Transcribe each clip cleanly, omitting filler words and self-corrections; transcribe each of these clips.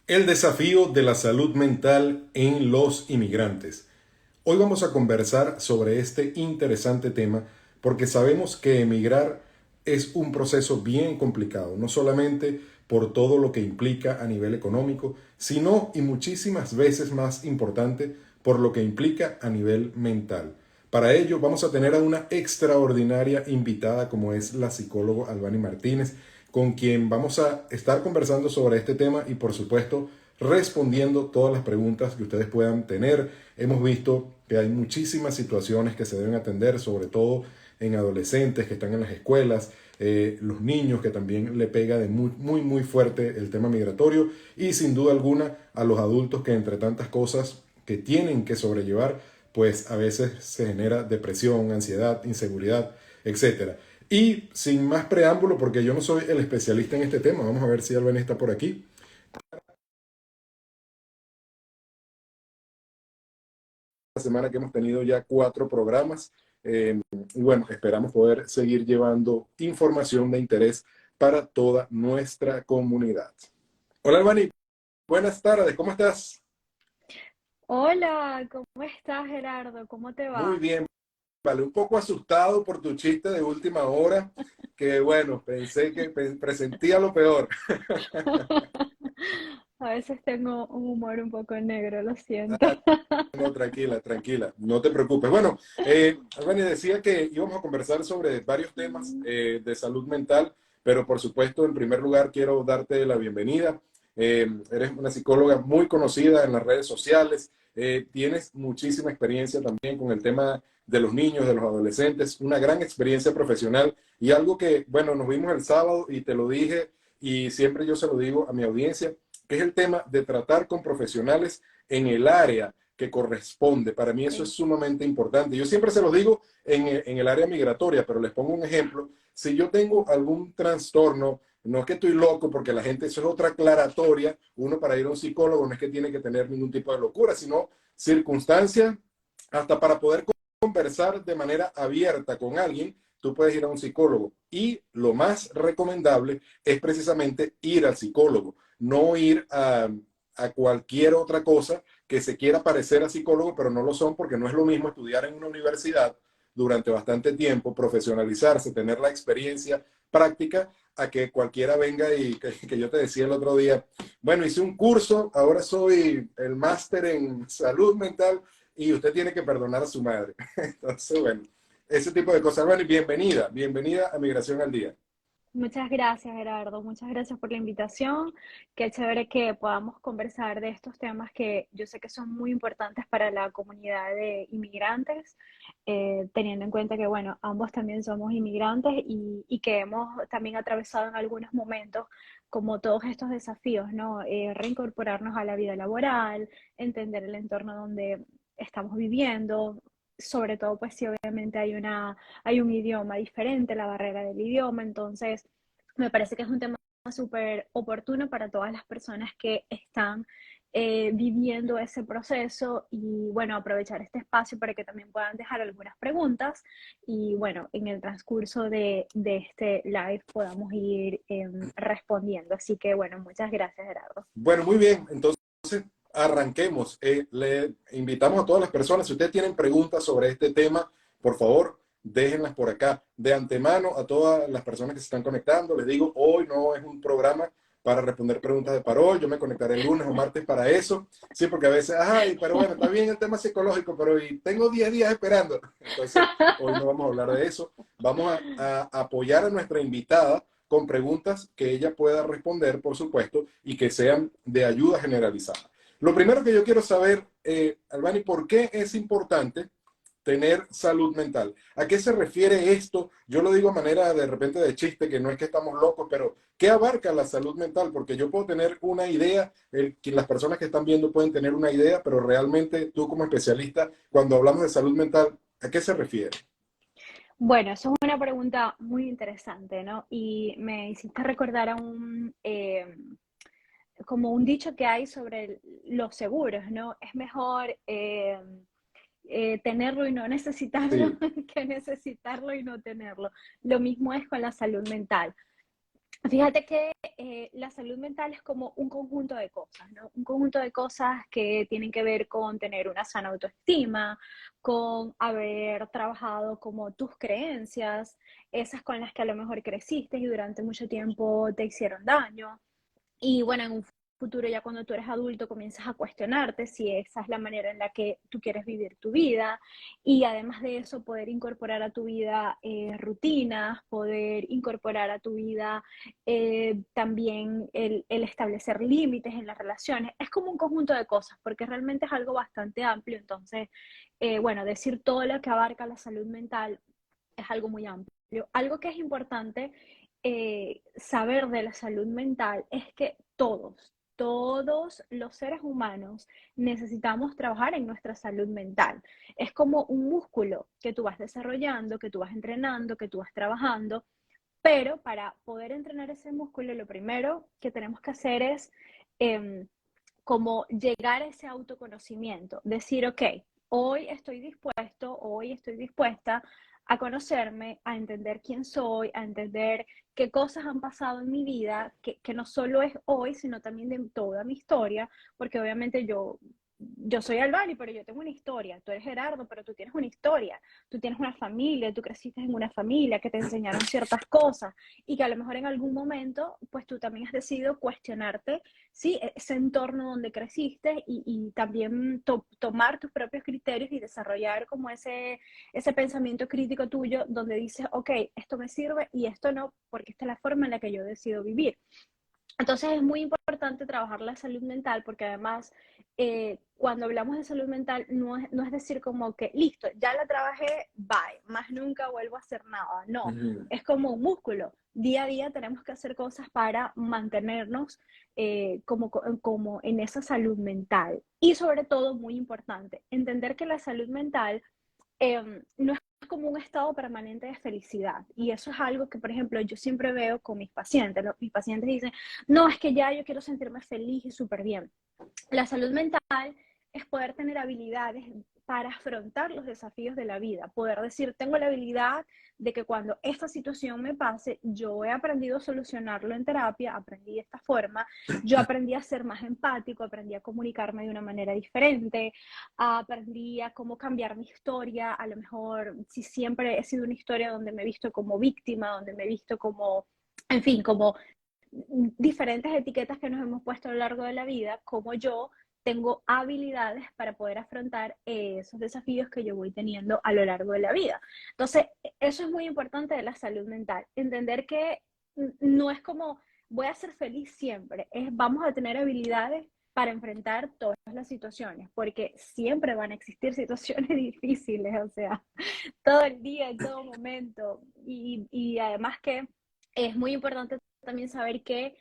El desafío de la salud mental en los inmigrantes. Hoy vamos a conversar sobre este interesante tema porque sabemos que emigrar es un proceso bien complicado, no solamente por todo lo que implica a nivel económico, sino y muchísimas veces más importante por lo que implica a nivel mental. Para ello vamos a tener a una extraordinaria invitada como es la psicóloga Albany Martínez, con quien vamos a estar conversando sobre este tema y por supuesto respondiendo todas las preguntas que ustedes puedan tener. Hemos visto que hay muchísimas situaciones que se deben atender, sobre todo en adolescentes que están en las escuelas, los niños que también le pega de muy fuerte el tema migratorio y sin duda alguna a los adultos que entre tantas cosas que tienen que sobrellevar, pues a veces se genera depresión, ansiedad, inseguridad, etcétera. Y sin más preámbulo, porque yo no soy el especialista en este tema, vamos a ver si Albany está por aquí. La semana que hemos tenido ya 4 programas y bueno, esperamos poder seguir llevando información de interés para toda nuestra comunidad. Hola Albany, buenas tardes, ¿cómo estás? Hola, ¿cómo estás, Gerardo? ¿Cómo te Muy va? bien, vale, un poco asustado por tu chiste de última hora, que bueno, pensé que presentía lo peor. A veces tengo un humor un poco negro, lo siento. No, tranquila, tranquila, no te preocupes. Bueno, Albany decía que íbamos a conversar sobre varios temas de salud mental, pero por supuesto, en primer lugar, quiero darte la bienvenida. Eres una psicóloga muy conocida en las redes sociales, tienes muchísima experiencia también con el tema de los niños, de los adolescentes, una gran experiencia profesional y algo que, bueno, nos vimos el sábado y te lo dije y siempre yo se lo digo a mi audiencia, que es el tema de tratar con profesionales en el área que corresponde. Para mí eso es Sí. sumamente importante. Yo siempre se lo digo en el área migratoria, pero les pongo un ejemplo. Si yo tengo algún trastorno, no es que estoy loco, porque la gente, eso es otra aclaratoria, uno para ir a un psicólogo no es que tiene que tener ningún tipo de locura, sino circunstancia, hasta para poder conversar de manera abierta con alguien, tú puedes ir a un psicólogo. Y lo más recomendable es precisamente ir al psicólogo, no ir a cualquier otra cosa que se quiera parecer a psicólogo, pero no lo son porque no es lo mismo estudiar en una universidad durante bastante tiempo, profesionalizarse, tener la experiencia práctica, a que cualquiera venga y que yo te decía el otro día, bueno, hice un curso, ahora soy el máster en salud mental y usted tiene que perdonar a su madre. Entonces, bueno, ese tipo de cosas. Bueno, y bienvenida, bienvenida a Migración al Día. Muchas gracias, Gerardo. Muchas gracias por la invitación. Qué chévere que podamos conversar de estos temas que yo sé que son muy importantes para la comunidad de inmigrantes, teniendo en cuenta que, bueno, ambos también somos inmigrantes y que hemos también atravesado en algunos momentos como todos estos desafíos, ¿no? Reincorporarnos a la vida laboral, entender el entorno donde estamos viviendo, sobre todo, pues si obviamente hay un idioma diferente, la barrera del idioma, entonces me parece que es un tema súper oportuno para todas las personas que están viviendo ese proceso y bueno, aprovechar este espacio para que también puedan dejar algunas preguntas y bueno, en el transcurso de este live podamos ir respondiendo. Así que bueno, muchas gracias, Gerardo. Bueno, muy bien. Entonces, arranquemos. Le invitamos a todas las personas, si ustedes tienen preguntas sobre este tema, por favor, déjenlas por acá. De antemano, a todas las personas que se están conectando, les digo, hoy no es un programa para responder preguntas de parol. Yo me conectaré el lunes o martes para eso. Sí, porque a veces, ay, pero bueno, está bien el tema psicológico, pero y tengo 10 días esperando. Entonces, hoy no vamos a hablar de eso. Vamos a apoyar a nuestra invitada con preguntas que ella pueda responder, por supuesto, y que sean de ayuda generalizada. Lo primero que yo quiero saber, Albany, ¿por qué es importante tener salud mental? ¿A qué se refiere esto? Yo lo digo a manera de repente de chiste, que no es que estamos locos, pero ¿qué abarca la salud mental? Porque yo puedo tener una idea, que las personas que están viendo pueden tener una idea, pero realmente tú como especialista, cuando hablamos de salud mental, ¿a qué se refiere? Bueno, eso es una pregunta muy interesante, ¿no? Y me hiciste recordar a como un dicho que hay sobre los seguros, ¿no? Es mejor tenerlo y no necesitarlo Sí, que necesitarlo y no tenerlo. Lo mismo es con la salud mental. Fíjate que la salud mental es como un conjunto de cosas, ¿no? Un conjunto de cosas que tienen que ver con tener una sana autoestima, con haber trabajado como tus creencias, esas con las que a lo mejor creciste y durante mucho tiempo te hicieron daño. Y bueno, en un futuro ya cuando tú eres adulto comienzas a cuestionarte si esa es la manera en la que tú quieres vivir tu vida y además de eso poder incorporar a tu vida rutinas, poder incorporar a tu vida también el establecer límites en las relaciones. Es como un conjunto de cosas porque realmente es algo bastante amplio. Entonces, bueno, decir todo lo que abarca la salud mental es algo muy amplio. Algo que es importante saber de la salud mental es que todos los seres humanos necesitamos trabajar en nuestra salud mental. Es como un músculo que tú vas desarrollando, que tú vas entrenando, que tú vas trabajando, pero para poder entrenar ese músculo, lo primero que tenemos que hacer es eh, como llegar a ese autoconocimiento, decir, ok, hoy estoy dispuesta a conocerme, a entender quién soy, a entender qué cosas han pasado en mi vida, que no solo es hoy, sino también de toda mi historia, porque obviamente yo soy Albani, pero yo tengo una historia, tú eres Gerardo, pero tú tienes una historia, tú tienes una familia, tú creciste en una familia que te enseñaron ciertas cosas y que a lo mejor en algún momento, pues tú también has decidido cuestionarte, sí, ese entorno donde creciste y también tomar tus propios criterios y desarrollar como ese pensamiento crítico tuyo donde dices, ok, esto me sirve y esto no, porque esta es la forma en la que yo decido vivir. Entonces es muy importante trabajar la salud mental porque además cuando hablamos de salud mental no es decir como que listo, ya la trabajé, bye, más nunca vuelvo a hacer nada. No, Ujú. es como un músculo. Día a día tenemos que hacer cosas para mantenernos como en esa salud mental. Y sobre todo, muy importante, entender que la salud mental no es como un estado permanente de felicidad. Y eso es algo que, por ejemplo, yo siempre veo con mis pacientes. Mis pacientes dicen, no, es que ya yo quiero sentirme feliz y súper bien. La salud mental es poder tener habilidades para afrontar los desafíos de la vida, poder decir, tengo la habilidad de que cuando esta situación me pase, yo he aprendido a solucionarlo en terapia, aprendí de esta forma, yo aprendí a ser más empático, aprendí a comunicarme de una manera diferente, aprendí a cómo cambiar mi historia, a lo mejor si siempre he sido una historia donde me he visto como víctima, donde me he visto como, en fin, como diferentes etiquetas que nos hemos puesto a lo largo de la vida, como yo tengo habilidades para poder afrontar esos desafíos que yo voy teniendo a lo largo de la vida. Entonces, eso es muy importante de la salud mental, entender que no es como voy a ser feliz siempre, es vamos a tener habilidades para enfrentar todas las situaciones, porque siempre van a existir situaciones difíciles, o sea, todo el día, en todo momento, y además que es muy importante también saber que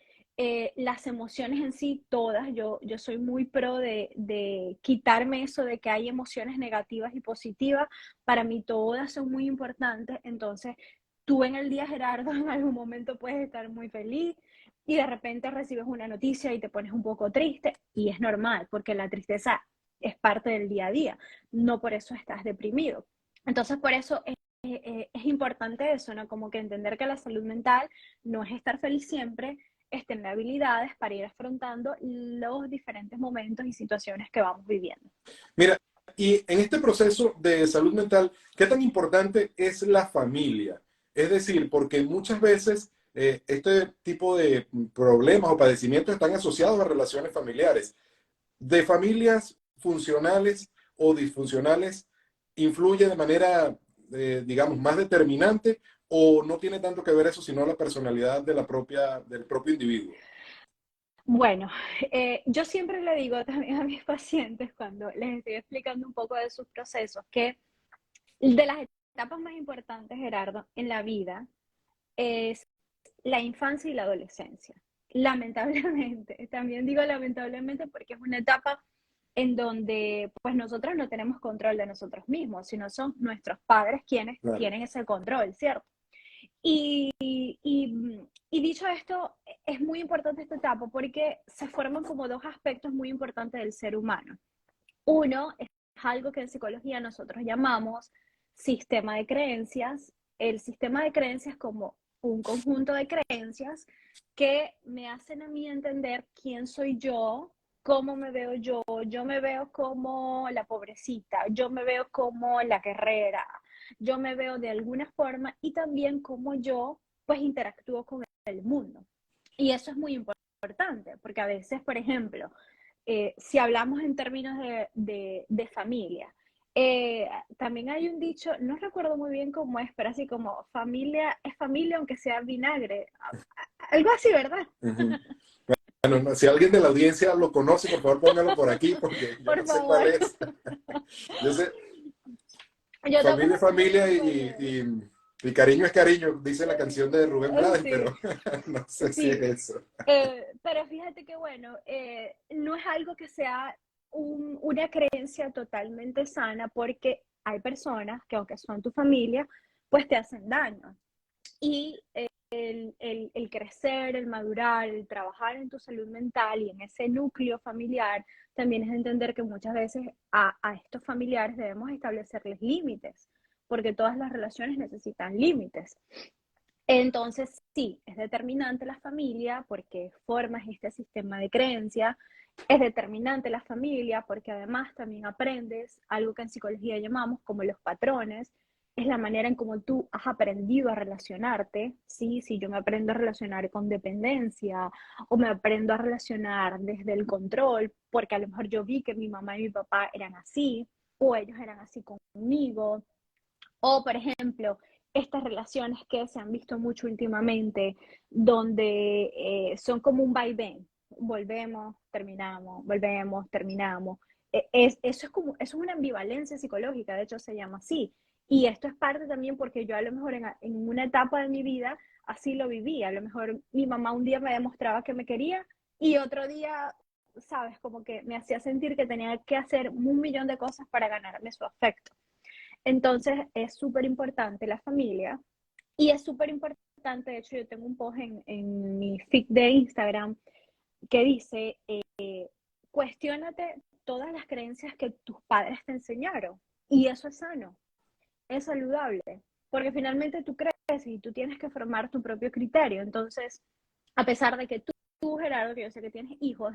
las emociones en sí, todas, yo soy muy pro de quitarme eso de que hay emociones negativas y positivas, para mí todas son muy importantes, entonces tú en el día, Gerardo, en algún momento puedes estar muy feliz y de repente recibes una noticia y te pones un poco triste y es normal porque la tristeza es parte del día a día, no por eso estás deprimido. Entonces, por eso es importante eso, ¿no? Como que entender que la salud mental no es estar feliz siempre, es tener habilidades para ir afrontando los diferentes momentos y situaciones que vamos viviendo. Mira, y en este proceso de salud mental, ¿qué tan importante es la familia? Es decir, porque muchas veces este tipo de problemas o padecimientos están asociados a relaciones familiares. De familias funcionales o disfuncionales, ¿influye de manera, digamos, más determinante o no tiene tanto que ver eso, sino la personalidad de del propio individuo? Bueno, yo siempre le digo también a mis pacientes cuando les estoy explicando un poco de sus procesos que de las etapas más importantes, Gerardo, en la vida es la infancia y la adolescencia. Lamentablemente, también digo lamentablemente porque es una etapa en donde pues nosotros no tenemos control de nosotros mismos, sino son nuestros padres quienes Claro. tienen ese control, ¿cierto? Y, y dicho esto, es muy importante esta etapa porque se forman como dos aspectos muy importantes del ser humano. Uno es algo que en psicología nosotros llamamos sistema de creencias. El sistema de creencias como un conjunto de creencias que me hacen a mí entender quién soy yo, cómo me veo yo me veo como la pobrecita, yo me veo como la guerrera, yo me veo de alguna forma y también cómo yo pues interactúo con el mundo. Y eso es muy importante, porque a veces, por ejemplo, si hablamos en términos de familia, eh, también hay un dicho, no recuerdo muy bien cómo es, pero así como familia es familia aunque sea vinagre, algo así, ¿verdad? Ujú. Bueno, no, si alguien de la audiencia lo conoce, por favor póngalo por aquí porque yo Por no sé cuál favor. es. Yo sé, Yo familia es tampoco sé muy familia bien cuál es. y cariño es cariño, dice la canción de Rubén Blades, Sí, pero no sé si es sí. eso. Pero fíjate que, bueno, no es algo que sea una creencia totalmente sana porque hay personas que, aunque son tu familia, pues te hacen daño. Y el crecer, el madurar, el trabajar en tu salud mental y en ese núcleo familiar, también es entender que muchas veces a estos familiares debemos establecerles límites, porque todas las relaciones necesitan límites. Entonces, sí, es determinante la familia porque formas este sistema de creencia, es determinante la familia porque además también aprendes algo que en psicología llamamos como los patrones, es la manera en cómo tú has aprendido a relacionarte, ¿sí? Si yo me aprendo a relacionar con dependencia o me aprendo a relacionar desde el control, porque a lo mejor yo vi que mi mamá y mi papá eran así, o ellos eran así conmigo, o, por ejemplo, estas relaciones que se han visto mucho últimamente, donde son como un vaivén. Volvemos, terminamos. Eso es como, eso es una ambivalencia psicológica, de hecho se llama así. Y esto es parte también porque yo a lo mejor en una etapa de mi vida así lo viví. A lo mejor mi mamá un día me demostraba que me quería y otro día, sabes, como que me hacía sentir que tenía que hacer un millón de cosas para ganarme su afecto. Entonces es súper importante la familia y es súper importante, de hecho yo tengo un post en mi feed de Instagram que dice, cuestiónate todas las creencias que tus padres te enseñaron y eso es sano, es saludable, porque finalmente tú creces y tú tienes que formar tu propio criterio. Entonces, a pesar de que tú Gerardo, que yo sé que tienes hijos,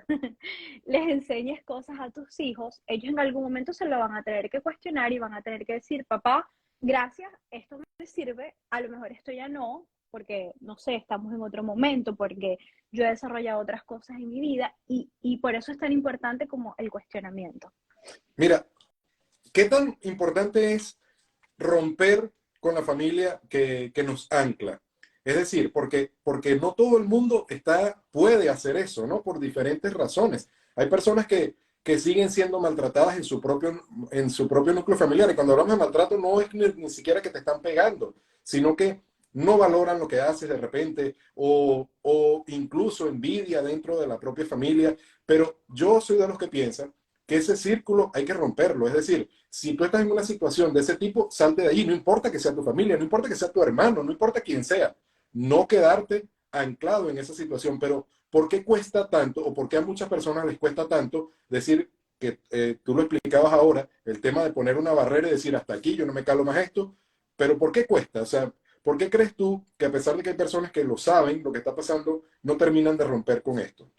les enseñes cosas a tus hijos, ellos en algún momento se lo van a tener que cuestionar y van a tener que decir, papá, gracias, esto me sirve, a lo mejor esto ya no, porque, no sé, estamos en otro momento, porque yo he desarrollado otras cosas en mi vida y por eso es tan importante como el cuestionamiento. Mira, ¿qué tan importante es romper con la familia que nos ancla? Es decir, porque no todo el mundo puede hacer eso, ¿no? Por diferentes razones. Hay personas que siguen siendo maltratadas en su propio núcleo familiar. Y cuando hablamos de maltrato no es ni siquiera que te están pegando, sino que no valoran lo que haces de repente o incluso envidia dentro de la propia familia. Pero yo soy de los que piensan que ese círculo hay que romperlo. Es decir, si tú estás en una situación de ese tipo, salte de ahí. No importa que sea tu familia, no importa que sea tu hermano, no importa quién sea. No quedarte anclado en esa situación. Pero ¿por qué cuesta tanto o por qué a muchas personas les cuesta tanto decir que tú lo explicabas ahora, el tema de poner una barrera y decir hasta aquí, yo no me calo más esto? Pero ¿por qué cuesta? O sea, ¿por qué crees tú que a pesar de que hay personas que lo saben, lo que está pasando, no terminan de romper con esto?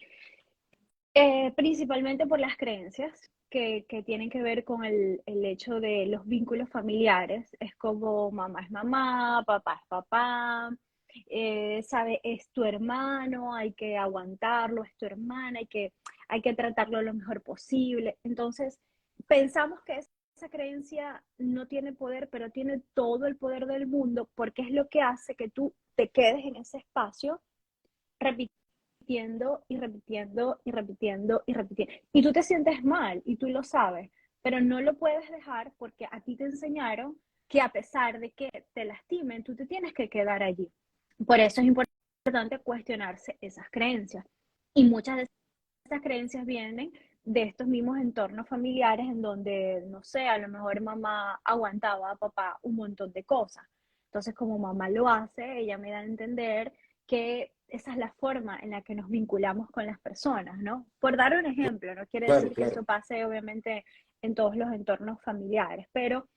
Principalmente por las creencias que tienen que ver con el hecho de los vínculos familiares. Es como mamá es mamá, papá es papá, sabe, es tu hermano, hay que aguantarlo, es tu hermana, hay que tratarlo lo mejor posible. Entonces, pensamos que esa creencia no tiene poder, pero tiene todo el poder del mundo porque es lo que hace que tú te quedes en ese espacio repitiendo y repitiendo y repitiendo y repitiendo. Y tú te sientes mal y tú lo sabes, pero no lo puedes dejar porque a ti te enseñaron que a pesar de que te lastimen, tú te tienes que quedar allí. Por eso es importante cuestionarse esas creencias. Y muchas de esas creencias vienen de estos mismos entornos familiares en donde, no sé, a lo mejor mamá aguantaba a papá un montón de cosas. Entonces, como mamá lo hace, ella me da a entender que esa es la forma en la que nos vinculamos con las personas, ¿no? Por dar un ejemplo, no quiere Claro, decir que claro. eso pase obviamente en todos los entornos familiares, pero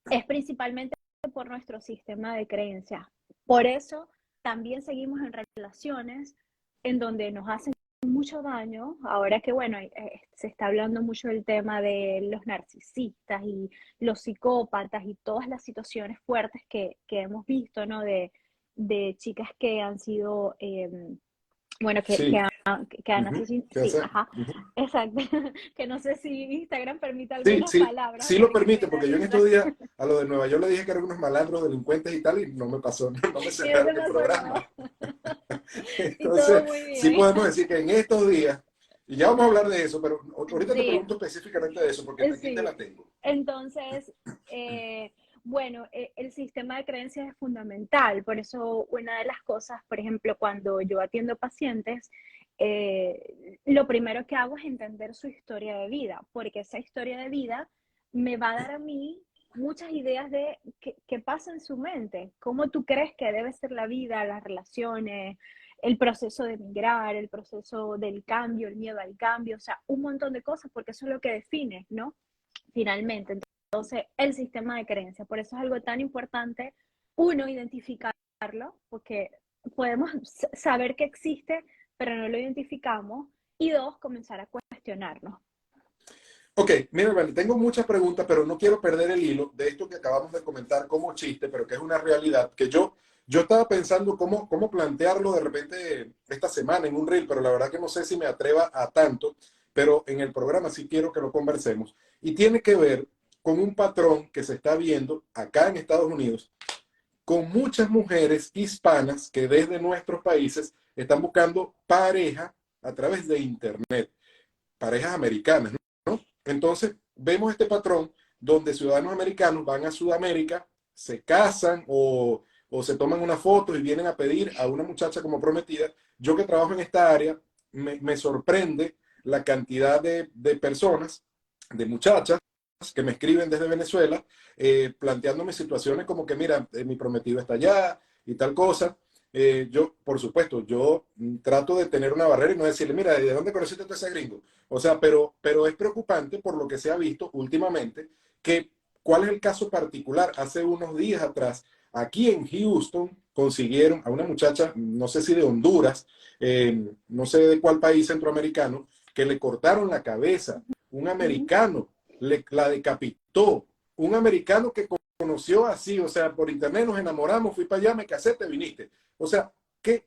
es principalmente por nuestro sistema de creencias. Por eso también seguimos en relaciones en donde nos hacen mucho daño, ahora que bueno, se está hablando mucho del tema de los narcisistas y los psicópatas y todas las situaciones fuertes que hemos visto, ¿no? De chicas que han sido, bueno, Sí. que han Ujú. asesinado, Ya sí, sé. ajá, Ujú. exacto, que no sé si Instagram permite Sí, algunas sí, palabras sí lo porque permite, me da porque yo en estos risa. días a lo de Nueva York le dije que eran unos malandros, delincuentes y tal, y no me pasó, no me Y no te cerraron el pasó programa. nada. Y todo Entonces, muy sí bien. podemos decir que en estos días, y ya vamos a hablar de eso, pero ahorita te Sí, pregunto específicamente de eso, porque aquí te sí. la tengo. Entonces, bueno, el sistema de creencias es fundamental. Por eso, una de las cosas, por ejemplo, cuando yo atiendo pacientes, lo primero que hago es entender su historia de vida, porque esa historia de vida me va a dar a mí muchas ideas de qué pasa en su mente, cómo tú crees que debe ser la vida, las relaciones, el proceso de emigrar, el proceso del cambio, el miedo al cambio, o sea, un montón de cosas, porque eso es lo que define, ¿no? Finalmente. Entonces, el sistema de creencias. Por eso es algo tan importante, uno, identificarlo, porque podemos saber que existe, pero no lo identificamos, y dos, comenzar a cuestionarnos. Ok, mira, Vale, tengo muchas preguntas, pero no quiero perder el hilo de esto que acabamos de comentar como chiste, pero que es una realidad, que yo estaba pensando cómo plantearlo de repente esta semana en un reel, pero la verdad que no sé si me atreva a tanto, pero en el programa sí quiero que lo conversemos. Y tiene que ver con un patrón que se está viendo acá en Estados Unidos, con muchas mujeres hispanas que desde nuestros países están buscando pareja a través de Internet, parejas americanas, ¿no? Entonces, vemos este patrón donde ciudadanos americanos van a Sudamérica, se casan o se toman una foto y vienen a pedir a una muchacha como prometida. Yo que trabajo en esta área, me sorprende la cantidad de personas, de muchachas, que me escriben desde Venezuela, planteándome situaciones como que, mira, mi prometido está allá y tal cosa. Yo, por supuesto, yo trato de tener una barrera y no decirle, mira, ¿de dónde conociste a ese gringo? O sea, pero es preocupante por lo que se ha visto últimamente, que cuál es el caso particular. Hace unos días atrás, aquí en Houston, consiguieron a una muchacha, no sé si de Honduras, no sé de cuál país centroamericano, que le cortaron la cabeza. Un americano la decapitó. Un americano que conoció así, o sea, por internet nos enamoramos, fui para allá, me casé, te viniste. O sea, ¿qué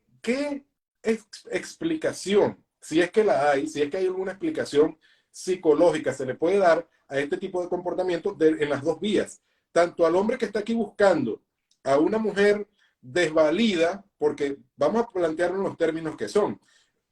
explicación, si es que la hay, si es que hay alguna explicación psicológica, se le puede dar a este tipo de comportamiento en las dos vías? Tanto al hombre que está aquí buscando a una mujer desvalida, porque vamos a plantearnos los términos que son.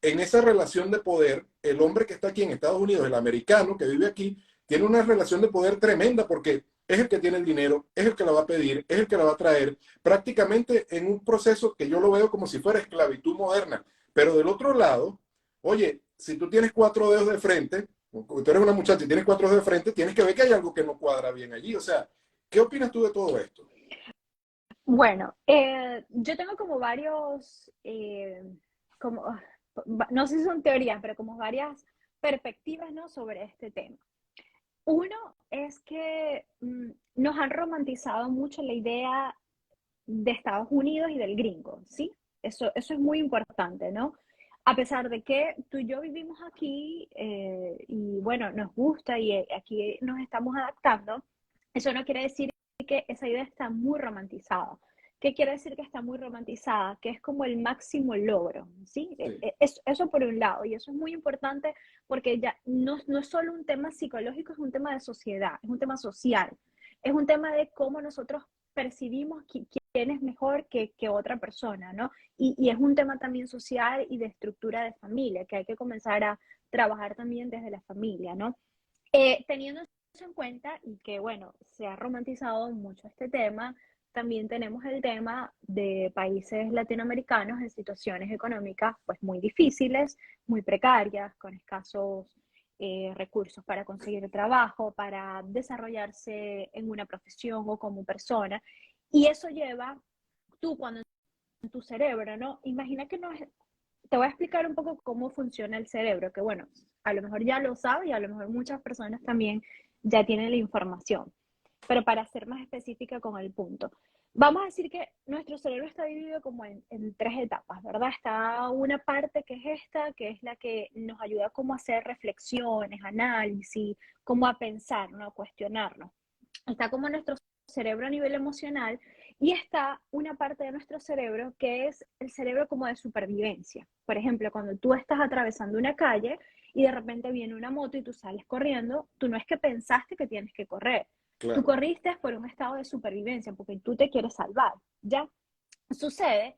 En esa relación de poder, el hombre que está aquí en Estados Unidos, el americano que vive aquí, tiene una relación de poder tremenda porque es el que tiene el dinero, es el que la va a pedir, es el que la va a traer, prácticamente en un proceso que yo lo veo como si fuera esclavitud moderna. Pero del otro lado, oye, si tú tienes cuatro dedos de frente, tú eres una muchacha y tienes cuatro dedos de frente, tienes que ver que hay algo que no cuadra bien allí. O sea, ¿qué opinas tú de todo esto? Bueno, yo tengo como varios, como, no sé si son teorías, pero como varias perspectivas, ¿no? Sobre este tema. Uno es que nos han romantizado mucho la idea de Estados Unidos y del gringo, ¿sí? Eso es muy importante, ¿no? A pesar de que tú y yo vivimos aquí y bueno, nos gusta y aquí nos estamos adaptando, eso no quiere decir que esa idea está muy romantizada. ¿Qué quiere decir que está muy romantizada? Que es como el máximo logro, ¿sí? Sí, Eso por un lado, y eso es muy importante porque ya no es solo un tema psicológico, es un tema de sociedad, es un tema social, es un tema de cómo nosotros percibimos quién es mejor que otra persona, ¿no? Y es un tema también social y de estructura de familia, que hay que comenzar a trabajar también desde la familia, ¿no? Teniendo eso en cuenta y que, bueno, se ha romantizado mucho este tema, también tenemos el tema de países latinoamericanos en situaciones económicas pues muy difíciles, muy precarias, con escasos recursos para conseguir trabajo, para desarrollarse en una profesión o como persona. Y eso lleva, tú cuando en tu cerebro, ¿no? Imagina que no es, te voy a explicar un poco cómo funciona el cerebro, que bueno, a lo mejor ya lo sabes y a lo mejor muchas personas también ya tienen la información, pero para ser más específica con el punto. Vamos a decir que nuestro cerebro está dividido como en tres etapas, ¿verdad? Está una parte que es esta, que es la que nos ayuda como a hacer reflexiones, análisis, como a pensar, ¿no? A cuestionarnos. Está como nuestro cerebro a nivel emocional y está una parte de nuestro cerebro que es el cerebro como de supervivencia. Por ejemplo, cuando tú estás atravesando una calle y de repente viene una moto y tú sales corriendo, tú no es que pensaste que tienes que correr, tú Claro, corriste por un estado de supervivencia porque tú te quieres salvar, ¿ya? Sucede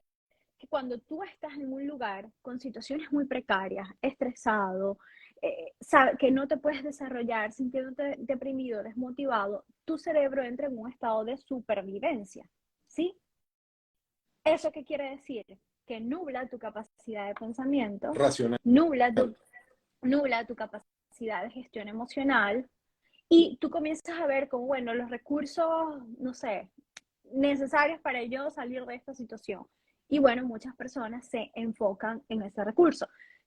que cuando tú estás en un lugar con situaciones muy precarias, estresado, que no te puedes desarrollar, sintiéndote deprimido, desmotivado, tu cerebro entra en un estado de supervivencia, ¿sí? ¿Eso qué quiere decir? Que nubla tu capacidad de pensamiento, racional. nubla tu, nubla tu capacidad de gestión emocional y tú comienzas a ver como, bueno, los recursos, no sé, necesarios para yo salir de esta situación. Y bueno, muchas personas se enfocan en ese recurso.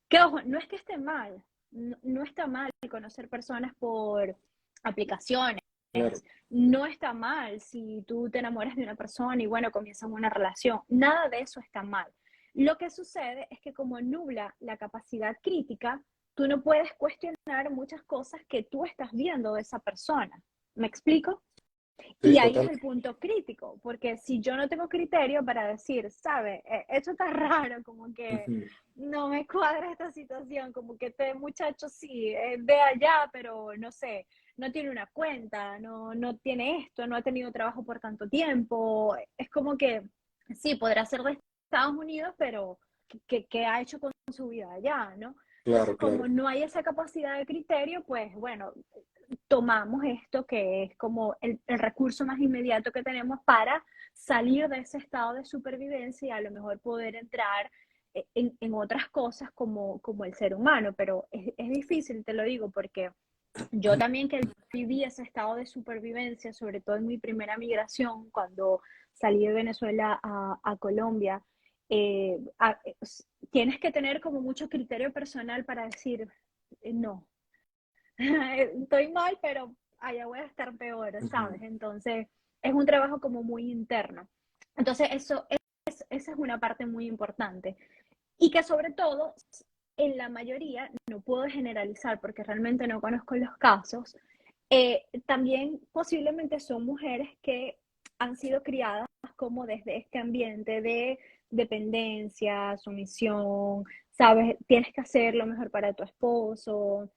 Que ojo, no es que esté mal, no está mal conocer personas por aplicaciones, Claro, no está mal si tú te enamoras de una persona y bueno, comienzan una relación, nada de eso está mal. Lo que sucede es que como nubla la capacidad crítica, tú no puedes cuestionar muchas cosas que tú estás viendo de esa persona. ¿Me explico? Y sí, ahí es total. el punto crítico, porque si yo no tengo criterio para decir, ¿sabe? Esto está raro, como que Ujú. no me cuadra esta situación, como que este muchacho sí, es de allá, pero no sé, no tiene una cuenta, no tiene esto, no ha tenido trabajo por tanto tiempo. Es como que sí, podrá ser de Estados Unidos, pero ¿qué ha hecho con su vida allá, no? Entonces, Claro, como claro. no hay esa capacidad de criterio, pues bueno, tomamos esto que es como el recurso más inmediato que tenemos para salir de ese estado de supervivencia y a lo mejor poder entrar en otras cosas como el ser humano, pero es difícil, te lo digo, porque yo también que viví ese estado de supervivencia, sobre todo en mi primera migración, cuando salí de Venezuela a Colombia, eh, a, tienes que tener como mucho criterio personal para decir, no, estoy mal, pero allá voy a estar peor, Ujú. ¿sabes? Entonces, es un trabajo como muy interno. Entonces, esa es una parte muy importante. Y que sobre todo, en la mayoría, no puedo generalizar porque realmente no conozco los casos, también posiblemente son mujeres que han sido criadas como desde este ambiente de dependencia, sumisión, sabes, tienes que hacer lo mejor para tu esposo,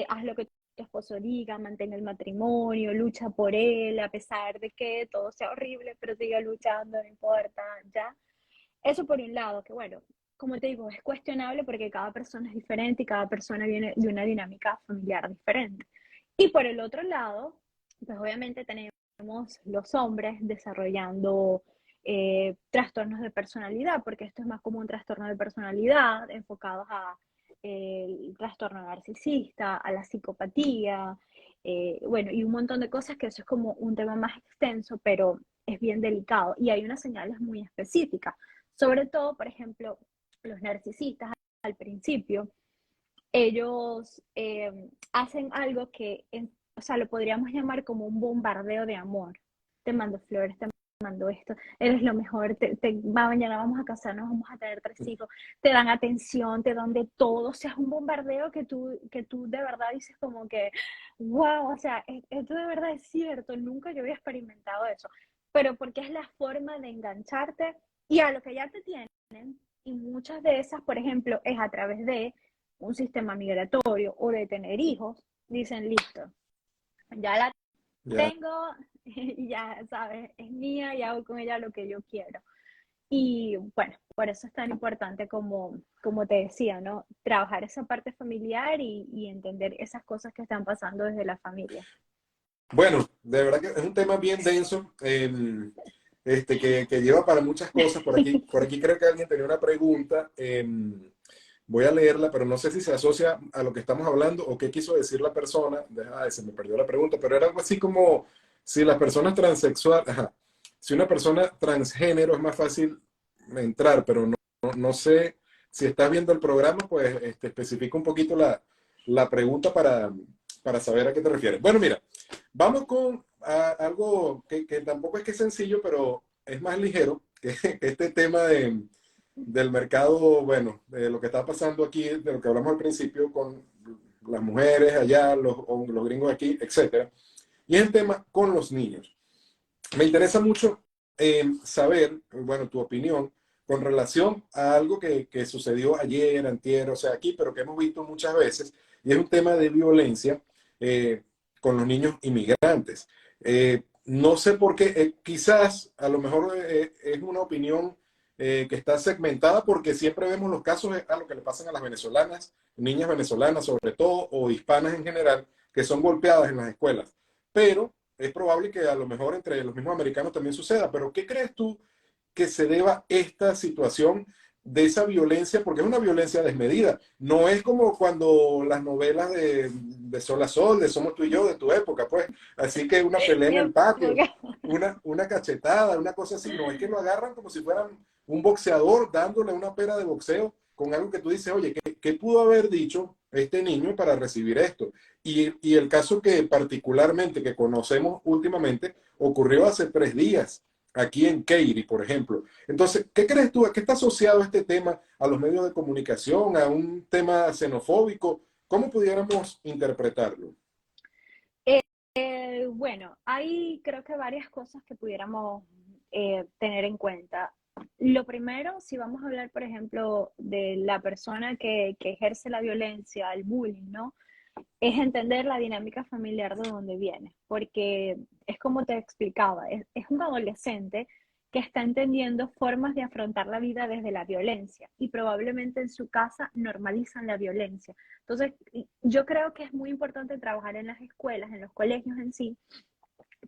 haz lo que tu esposo diga, mantén el matrimonio, lucha por él, a pesar de que todo sea horrible, pero siga luchando, no importa, ¿ya? Eso por un lado, que bueno, como te digo, es cuestionable porque cada persona es diferente y cada persona viene de una dinámica familiar diferente. Y por el otro lado, pues obviamente tenemos los hombres desarrollando trastornos de personalidad, porque esto es más como un trastorno de personalidad enfocados a el trastorno narcisista, a la psicopatía, bueno, y un montón de cosas que eso es como un tema más extenso, pero es bien delicado y hay unas señales muy específicas. Sobre todo, por ejemplo, los narcisistas al principio, ellos hacen algo que, o sea, lo podríamos llamar como un bombardeo de amor. Te mando flores, te mando esto, eres lo mejor, mañana vamos a casarnos, vamos a tener tres hijos, te dan atención, te dan de todo, o sea, es un bombardeo que tú de verdad dices como que, wow, o sea, esto de verdad es cierto, nunca yo había experimentado eso, pero porque es la forma de engancharte y a lo que ya te tienen, y muchas de esas, por ejemplo, es a través de un sistema migratorio o de tener hijos, dicen, listo, ya la Ya. tengo, ya sabes, es mía y hago con ella lo que yo quiero. Y bueno, por eso es tan importante como te decía, ¿no? Trabajar esa parte familiar y entender esas cosas que están pasando desde la familia. Bueno, de verdad que es un tema bien denso, que lleva para muchas cosas. Por aquí creo que alguien tenía una pregunta. Voy a leerla, pero no sé si se asocia a lo que estamos hablando o qué quiso decir la persona. Ay, se me perdió la pregunta, pero era algo así como si las personas transexuales, ajá, si una persona transgénero es más fácil entrar, pero no sé si estás viendo el programa, pues especifica un poquito la pregunta para saber a qué te refieres. Bueno, mira. Vamos con algo que tampoco es que es sencillo, pero es más ligero, que este tema del mercado, bueno, de lo que está pasando aquí, de lo que hablamos al principio con las mujeres allá, los gringos aquí, etcétera. Y es el tema con los niños. Me interesa mucho saber, bueno, tu opinión con relación a algo que sucedió ayer, antier, o sea, aquí, pero que hemos visto muchas veces, y es un tema de violencia eh, con los niños inmigrantes. No sé por qué, quizás a lo mejor es una opinión que está segmentada porque siempre vemos los casos a lo que le pasan a las venezolanas, niñas venezolanas sobre todo, o hispanas en general, que son golpeadas en las escuelas. Pero es probable que a lo mejor entre los mismos americanos también suceda, pero ¿qué crees tú que se deba esta situación de esa violencia? Porque es una violencia desmedida. No es como cuando las novelas de Sol a Sol, de Somos tú y yo, de tu época, pues. Así que una pelea en Mi el patio, época. una cachetada, una cosa así. No es que lo agarran como si fueran un boxeador dándole una pera de boxeo con algo que tú dices, oye, ¿qué pudo haber dicho este niño para recibir esto? Y el caso que particularmente que conocemos últimamente ocurrió hace 3 días aquí en Katy, por ejemplo. Entonces, ¿qué crees tú? ¿A qué está asociado este tema a los medios de comunicación, a un tema xenofóbico? ¿Cómo pudiéramos interpretarlo? Bueno, hay creo que varias cosas que pudiéramos tener en cuenta. Lo primero, si vamos a hablar, por ejemplo, de la persona que ejerce la violencia, el bullying, ¿no? Es entender la dinámica familiar de donde viene, porque es como te explicaba, es un adolescente que está entendiendo formas de afrontar la vida desde la violencia y probablemente en su casa normalizan la violencia. Entonces, yo creo que es muy importante trabajar en las escuelas, en los colegios en sí,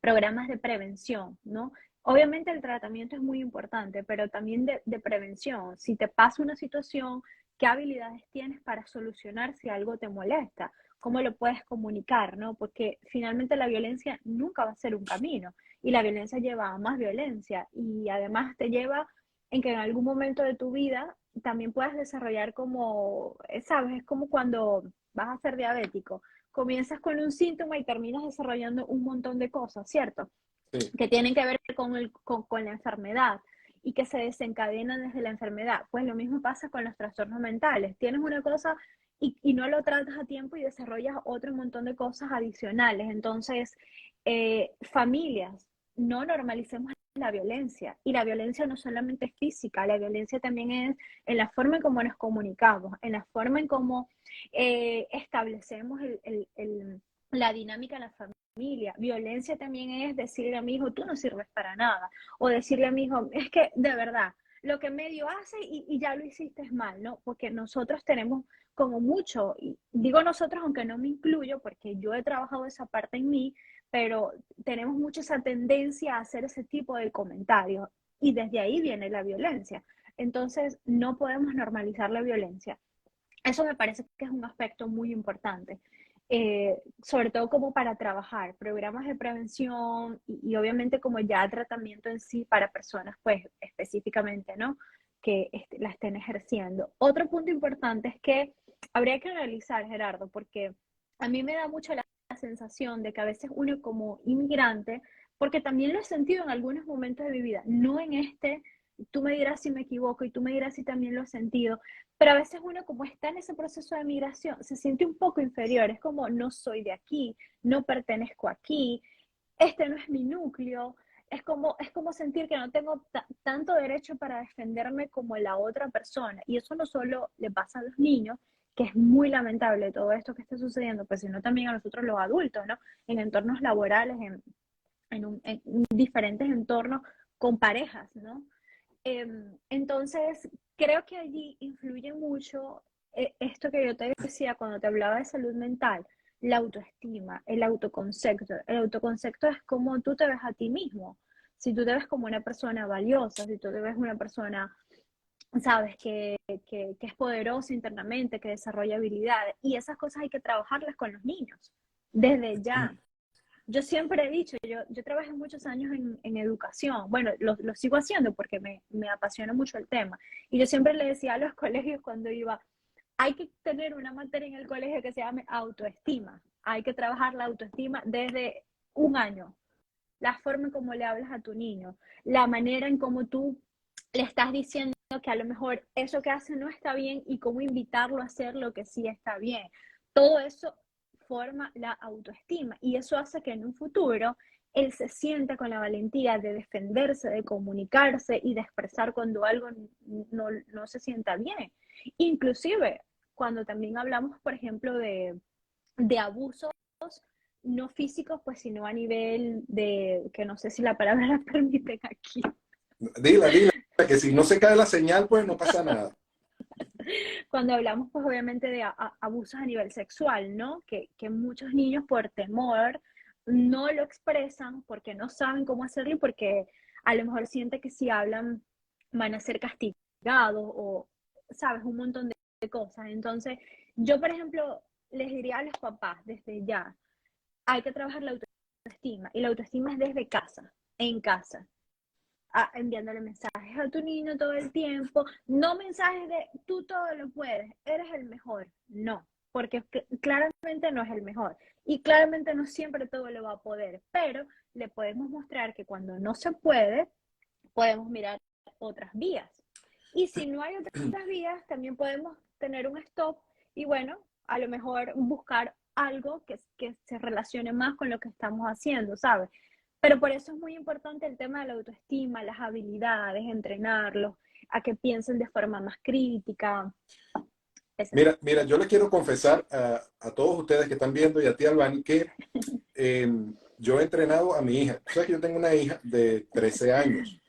programas de prevención, ¿no? Obviamente el tratamiento es muy importante, pero también de prevención. Si te pasa una situación, ¿qué habilidades tienes para solucionar si algo te molesta? ¿Cómo lo puedes comunicar, no? Porque finalmente la violencia nunca va a ser un camino y la violencia lleva a más violencia y además te lleva en que en algún momento de tu vida también puedas desarrollar como, ¿sabes? Es como cuando vas a ser diabético, comienzas con un síntoma y terminas desarrollando un montón de cosas, ¿cierto? Sí. Que tienen que ver con la enfermedad y que se desencadenan desde la enfermedad. Pues lo mismo pasa con los trastornos mentales. Tienes una cosa y no lo tratas a tiempo y desarrollas otro montón de cosas adicionales. Entonces, familias, no normalicemos la violencia. Y la violencia no solamente es física, la violencia también es en la forma en cómo nos comunicamos, en la forma en cómo establecemos la dinámica en la familia. Violencia también es decirle a mi hijo, tú no sirves para nada. O decirle a mi hijo, es que de verdad, lo que medio hace y ya lo hiciste mal, ¿no? Porque nosotros tenemos como mucho, y digo nosotros aunque no me incluyo, porque yo he trabajado esa parte en mí, pero tenemos mucho esa tendencia a hacer ese tipo de comentarios y desde ahí viene la violencia. Entonces, no podemos normalizar la violencia. Eso me parece que es un aspecto muy importante, sobre todo como para trabajar, programas de prevención y obviamente como ya tratamiento en sí para personas, pues específicamente, ¿no? Que la estén ejerciendo. Otro punto importante es que habría que analizar, Gerardo, porque a mí me da mucho la sensación de que a veces uno como inmigrante, porque también lo he sentido en algunos momentos de mi vida, no en este, tú me dirás si me equivoco y tú me dirás si también lo he sentido, pero a veces uno como está en ese proceso de migración se siente un poco inferior, es como no soy de aquí, no pertenezco aquí, este no es mi núcleo, es como sentir que no tengo tanto derecho para defenderme como la otra persona. Y eso no solo le pasa a los niños, que es muy lamentable todo esto que está sucediendo, pues sino también a nosotros los adultos, ¿no? En entornos laborales, en diferentes entornos con parejas, ¿no? Entonces, creo que allí influye mucho esto que yo te decía cuando te hablaba de salud mental, la autoestima, el autoconcepto. El autoconcepto es cómo tú te ves a ti mismo. Si tú te ves como una persona valiosa, si tú te ves una persona, sabes, que es poderosa internamente, que desarrolla habilidades, y esas cosas hay que trabajarlas con los niños, desde ya. Yo siempre he dicho, yo trabajé muchos años en educación, bueno, lo sigo haciendo porque me apasiona mucho el tema. Y yo siempre le decía a los colegios cuando iba, hay que tener una materia en el colegio que se llame autoestima. Hay que trabajar la autoestima desde un año, la forma en cómo le hablas a tu niño, la manera en cómo tú le estás diciendo que a lo mejor eso que hace no está bien y cómo invitarlo a hacer lo que sí está bien. Todo eso forma la autoestima y eso hace que en un futuro él se sienta con la valentía de defenderse, de comunicarse y de expresar cuando algo no se sienta bien. Inclusive, cuando también hablamos, por ejemplo, de abusos no físicos, pues sino a nivel de, que no sé si la palabra la permiten aquí. Dila, que si no se cae la señal, pues no pasa nada. Cuando hablamos, pues obviamente de abusos a nivel sexual, ¿no? Que muchos niños por temor no lo expresan porque no saben cómo hacerlo y porque a lo mejor sienten que si hablan van a ser castigados o, sabes, un montón de cosas. Entonces, yo, por ejemplo, les diría a los papás desde ya, hay que trabajar la autoestima y la autoestima es desde casa, en casa enviándole mensajes a tu niño todo el tiempo, no mensajes de tú todo lo puedes, eres el mejor, no, porque claramente no es el mejor y claramente no siempre todo lo va a poder, pero le podemos mostrar que cuando no se puede, podemos mirar otras vías. Y si no hay otras vías, también podemos tener un stop y bueno, a lo mejor buscar algo que se relacione más con lo que estamos haciendo, ¿sabes? Pero por eso es muy importante el tema de la autoestima, las habilidades, entrenarlos, a que piensen de forma más crítica, ese Mira, tipo de mira, yo cosas. le quiero confesar a todos ustedes que están viendo y a ti, Albani, que eh, yo he entrenado a mi hija. O sea, que yo tengo una hija de 13 años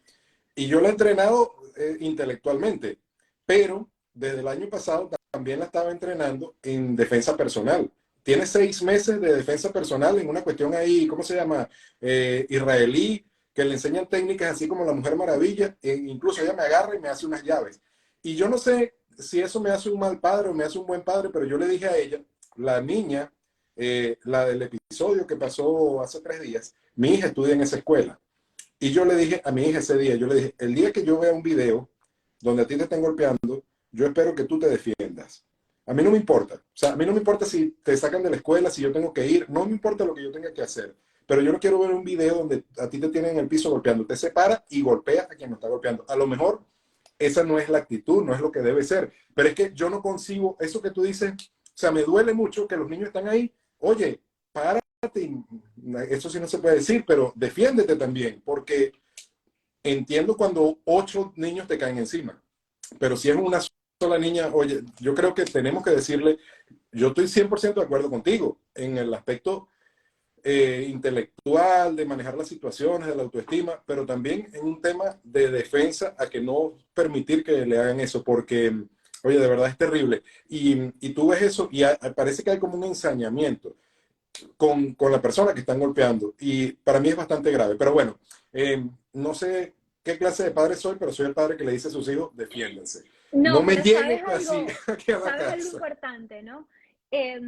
y yo la he entrenado intelectualmente, pero desde el año pasado también la estaba entrenando en defensa personal. Tiene 6 meses de defensa personal en una cuestión ahí, ¿cómo se llama? Israelí, que le enseñan técnicas así como la Mujer Maravilla. Incluso ella me agarra y me hace unas llaves. Y yo no sé si eso me hace un mal padre o me hace un buen padre, pero yo le dije a ella, la niña, la del episodio que pasó hace 3 días, mi hija estudia en esa escuela. Y yo le dije a mi hija ese día, yo le dije, el día que yo vea un video donde a ti te estén golpeando, yo espero que tú te defiendas. A mí no me importa. O sea, a mí no me importa si te sacan de la escuela, si yo tengo que ir, no me importa lo que yo tenga que hacer. Pero yo no quiero ver un video donde a ti te tienen en el piso golpeando. Te separa y golpea a quien me está golpeando. A lo mejor esa no es la actitud, no es lo que debe ser. Pero es que yo no consigo eso que tú dices. O sea, me duele mucho que los niños están ahí. Oye, párate. Eso sí no se puede decir, pero defiéndete también, porque entiendo cuando 8 niños te caen encima, pero si es una sola niña, oye, yo creo que tenemos que decirle, yo estoy 100% de acuerdo contigo en el aspecto intelectual, de manejar las situaciones, de la autoestima, pero también en un tema de defensa a que no permitir que le hagan eso, porque, oye, de verdad es terrible. Y tú ves eso y parece que hay como un ensañamiento con la persona que están golpeando. Y para mí es bastante grave. Pero bueno, no sé qué clase de padre soy, pero soy el padre que le dice a sus hijos, defiéndanse. No No, me pero lleguen así aquí a la sabes algo casa. importante, ¿no? Eh,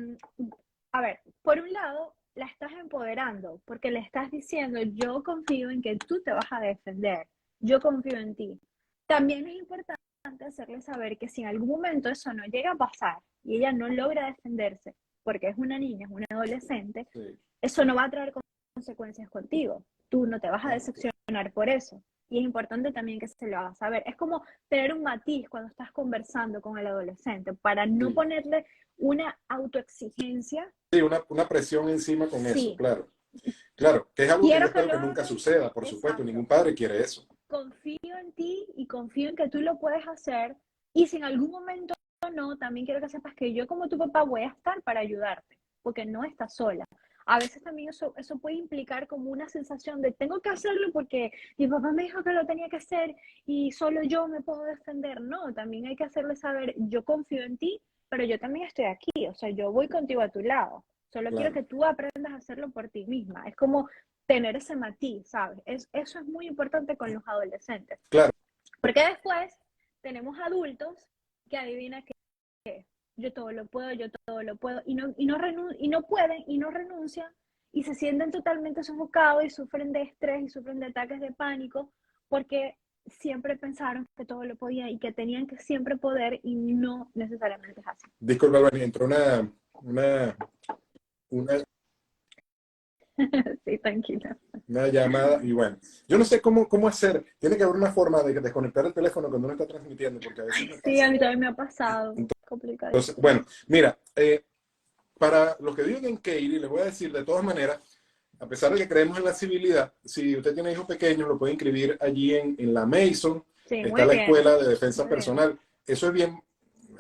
a ver, por un lado, la estás empoderando porque le estás diciendo, yo confío en que tú te vas a defender, yo confío en ti. También es importante hacerle saber que si en algún momento eso no llega a pasar y ella no logra defenderse, porque es una niña, es una adolescente, Sí, eso no va a traer consecuencias contigo. Tú no te vas a claro, claro. decepcionar por eso. Y es importante también que se lo haga saber. Es como tener un matiz cuando estás conversando con el adolescente para no Sí, ponerle una autoexigencia. sí, una presión encima con eso, Sí, claro. Claro, que es algo que yo quiero que espero lo que nunca hagas. suceda, por supuesto, Exacto. ningún padre quiere eso. Confío en ti y confío en que tú lo puedes hacer. Y si en algún momento no, también quiero que sepas que yo como tu papá voy a estar para ayudarte, porque no estás sola. A veces también eso puede implicar como una sensación de tengo que hacerlo porque mi papá me dijo que lo tenía que hacer y solo yo me puedo defender. No, también hay que hacerle saber, yo confío en ti, pero yo también estoy aquí, o sea, yo voy contigo a tu lado. Solo quiero Claro, que tú aprendas a hacerlo por ti misma. Es como tener ese matiz, ¿sabes? Eso es muy importante con los adolescentes. claro. Porque después tenemos adultos que adivina que yo todo lo puedo, y no pueden y no renuncian y se sienten totalmente sofocados y sufren de estrés y sufren de ataques de pánico porque siempre pensaron que todo lo podían y que tenían que siempre poder y no necesariamente es así. Disculpa, Albany, entró una Sí, tranquila. Una llamada y bueno, yo no sé cómo hacer. Tiene que haber una forma de desconectar el teléfono cuando uno está transmitiendo, porque a veces me Sí, a pasa. mí también me ha pasado. Entonces, Complicadísimo. bueno, mira, para los que viven en Katy, les voy a decir de todas maneras, a pesar de que creemos en la civilidad, si usted tiene hijos pequeños, lo puede inscribir allí en la Mason, Sí, está muy la bien, escuela de defensa muy bien. personal. Eso es bien,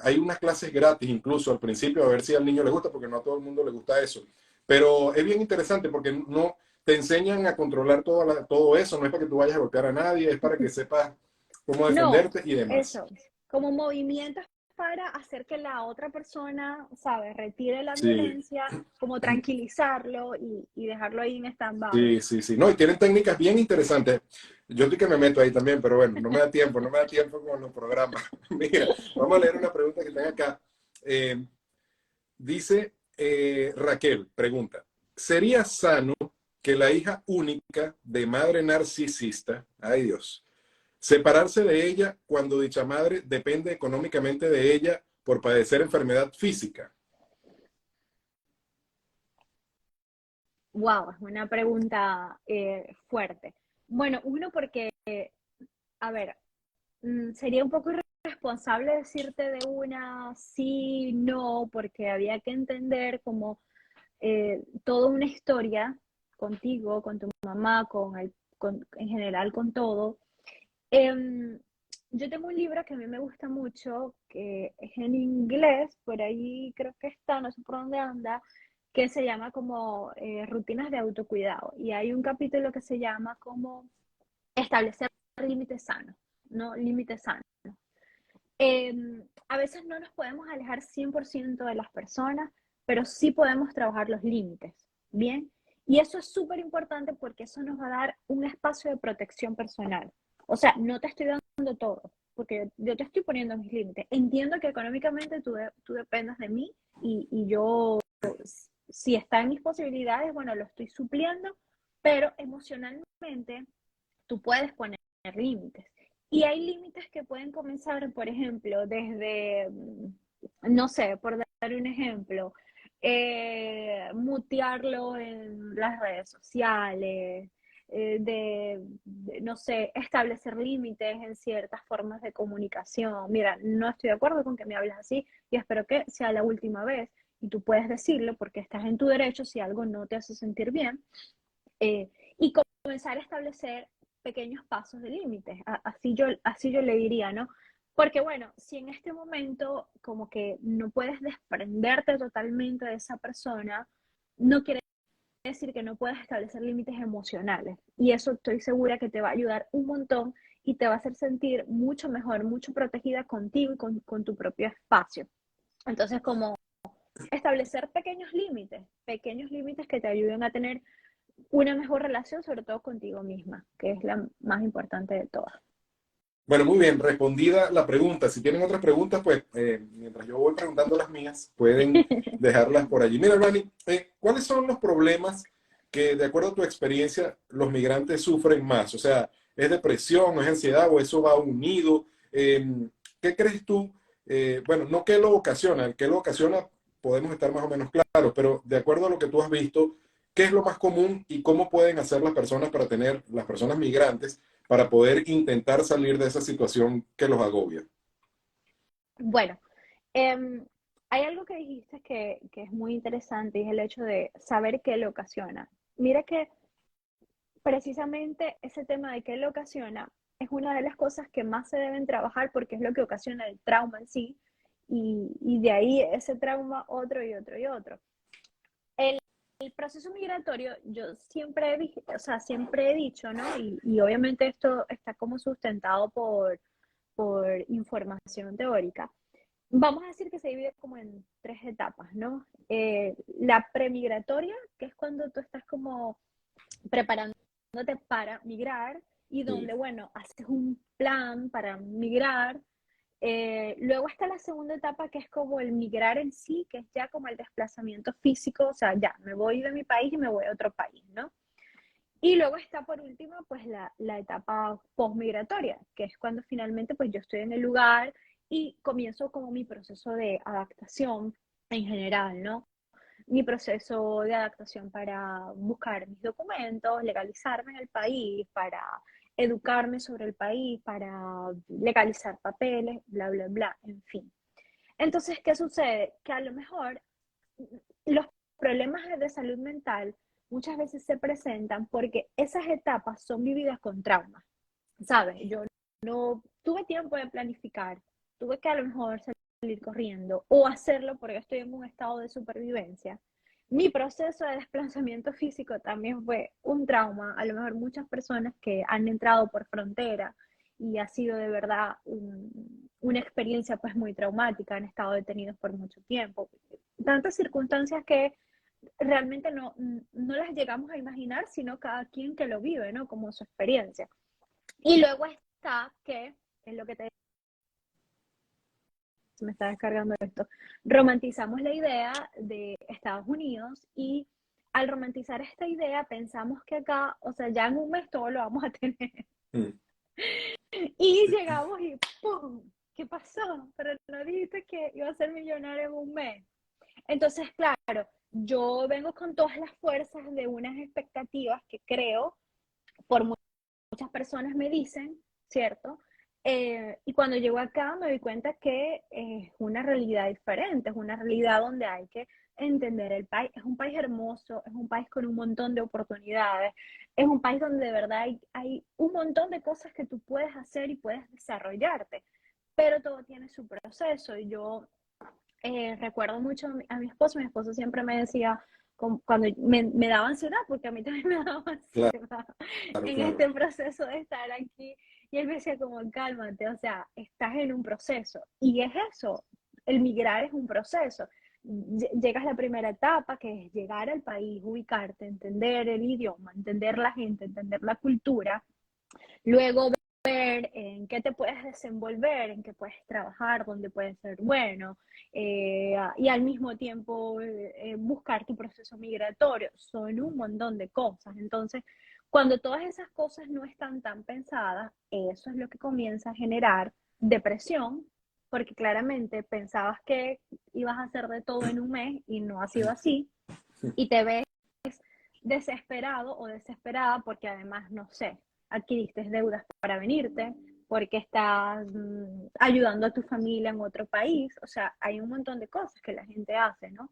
hay unas clases gratis incluso al principio, a ver si al niño le gusta, porque no a todo el mundo le gusta eso. Pero es bien interesante porque no te enseñan a controlar todo eso, no es para que tú vayas a golpear a nadie, es para que sepas cómo No, defenderte y demás. eso, como movimientos para hacer que la otra persona, ¿sabes? Retire la Sí, violencia, como tranquilizarlo y dejarlo ahí en stand-by. sí, sí, sí. No, y tienen técnicas bien interesantes. Yo estoy que me meto ahí también, pero bueno, no me da tiempo con los programas. Mira, vamos a leer una pregunta que tengo acá. Eh, dice Raquel, pregunta, ¿sería sano que la hija única de madre narcisista, ay Dios, separarse de ella cuando dicha madre depende económicamente de ella por padecer enfermedad física? Wow, es una pregunta fuerte. Bueno, uno porque, a ver, sería un poco irresponsable decirte de una sí, no, porque había que entender como toda una historia contigo, con tu mamá, en general con todo. Em, yo tengo un libro que a mí me gusta mucho, que es en inglés, por ahí creo que está, no sé por dónde anda, que se llama como Rutinas de autocuidado. Y hay un capítulo que se llama como establecer límites sanos, ¿no? Límites sanos. A veces no nos podemos alejar 100% de las personas, pero sí podemos trabajar los límites, ¿bien? Y eso es súper importante porque eso nos va a dar un espacio de protección personal. O sea, no te estoy dando todo, porque yo te estoy poniendo mis límites. Entiendo que económicamente tú dependas de mí y yo, si está en mis posibilidades, bueno, lo estoy supliendo, pero emocionalmente tú puedes poner límites. Y hay límites que pueden comenzar, por ejemplo, desde, no sé, por dar un ejemplo, mutearlo en las redes sociales, no sé, establecer límites en ciertas formas de comunicación. Mira, no estoy de acuerdo con que me hables así y espero que sea la última vez. Y tú puedes decirlo porque estás en tu derecho si algo no te hace sentir bien. Y comenzar a establecer pequeños pasos de límites. Así yo le diría, ¿no? Porque bueno, si en este momento como que no puedes desprenderte totalmente de esa persona, no quiere decir que no puedas establecer límites emocionales. Y eso estoy segura que te va a ayudar un montón y te va a hacer sentir mucho mejor, mucho protegida contigo y con tu propio espacio. Entonces, como establecer pequeños límites que te ayuden a tener una mejor relación, sobre todo contigo misma, que es la más importante de todas. Bueno, muy bien, respondida la pregunta. Si tienen otras preguntas, pues mientras yo voy preguntando las mías, pueden dejarlas por allí. Mira, Rani, ¿cuáles son los problemas que, de acuerdo a tu experiencia, los migrantes sufren más? O sea, ¿es depresión, es ansiedad o eso va unido? ¿Qué crees tú? Bueno, no qué lo ocasiona, podemos estar más o menos claros, pero de acuerdo a lo que tú has visto, ¿qué es lo más común y cómo pueden hacer las personas para tener, las personas migrantes, para poder intentar salir de esa situación que los agobia? Bueno, eh, hay algo que dijiste que es muy interesante y es el hecho de saber qué le ocasiona. Mira que precisamente ese tema de qué le ocasiona es una de las cosas que más se deben trabajar porque es lo que ocasiona el trauma en sí y de ahí ese trauma otro y otro y otro. El, el proceso migratorio, yo o sea, siempre he dicho, ¿no? Y obviamente esto está como sustentado por información teórica. Vamos a decir que se divide como en tres etapas, ¿no? La premigratoria, que es cuando tú estás como preparándote para migrar y Sí. donde, bueno, haces un plan para migrar. Luego está la segunda etapa que es como el migrar en sí, que es ya como el desplazamiento físico, o sea, ya me voy de mi país y me voy a otro país, ¿no? Y luego está por último pues la etapa postmigratoria, que es cuando finalmente pues yo estoy en el lugar y comienzo como mi proceso de adaptación en general, ¿no? mi proceso de adaptación para buscar mis documentos, legalizarme en el país, para educarme sobre el país, para legalizar papeles, bla, bla, bla, en fin. Entonces, ¿qué sucede? Que a lo mejor los problemas de salud mental muchas veces se presentan porque esas etapas son vividas con trauma, ¿sabes? Yo no tuve tiempo de planificar, tuve que a lo mejor salir corriendo o hacerlo porque estoy en un estado de supervivencia. Mi proceso de desplazamiento físico también fue un trauma. A lo mejor muchas personas que han entrado por frontera y ha sido de verdad una experiencia pues muy traumática, han estado detenidos por mucho tiempo. Tantas circunstancias que realmente no las llegamos a imaginar, sino cada quien que lo vive, ¿no? Como su experiencia. Y luego está que, es lo que te me está descargando esto, romantizamos la idea de Estados Unidos y al romantizar esta idea pensamos que acá, o sea, ya en un mes todo lo vamos a tener. Mm. Y llegamos y ¡pum! ¿Qué pasó? Pero no dijiste que iba a ser millonario en un mes. Entonces, claro, yo vengo con todas las fuerzas de unas expectativas que creo, por muchas personas me dicen, ¿cierto? Y cuando llego acá me doy cuenta que es una realidad diferente, es una realidad donde hay que entender el país. Es un país hermoso, es un país con un montón de oportunidades, es un país donde de verdad hay un montón de cosas que tú puedes hacer y puedes desarrollarte, pero todo tiene su proceso. Y yo recuerdo mucho a mi esposo siempre me decía, cuando me daba ansiedad, porque a mí también me daba ansiedad Claro, en claro. este proceso de estar aquí, y él me decía como, cálmate, o sea, estás en un proceso, y es eso, el migrar es un proceso. Llegas a la primera etapa, que es llegar al país, ubicarte, entender el idioma, entender la gente, entender la cultura, luego ver en qué te puedes desenvolver, en qué puedes trabajar, dónde puedes ser bueno, y al mismo tiempo buscar tu proceso migratorio. Son un montón de cosas. Entonces, cuando todas esas cosas no están tan pensadas, eso es lo que comienza a generar depresión, porque claramente pensabas que ibas a hacer de todo en un mes y no ha sido así, y te ves desesperado o desesperada porque además, no sé, adquiriste deudas para venirte, porque estás ayudando a tu familia en otro país, o sea, hay un montón de cosas que la gente hace, ¿no?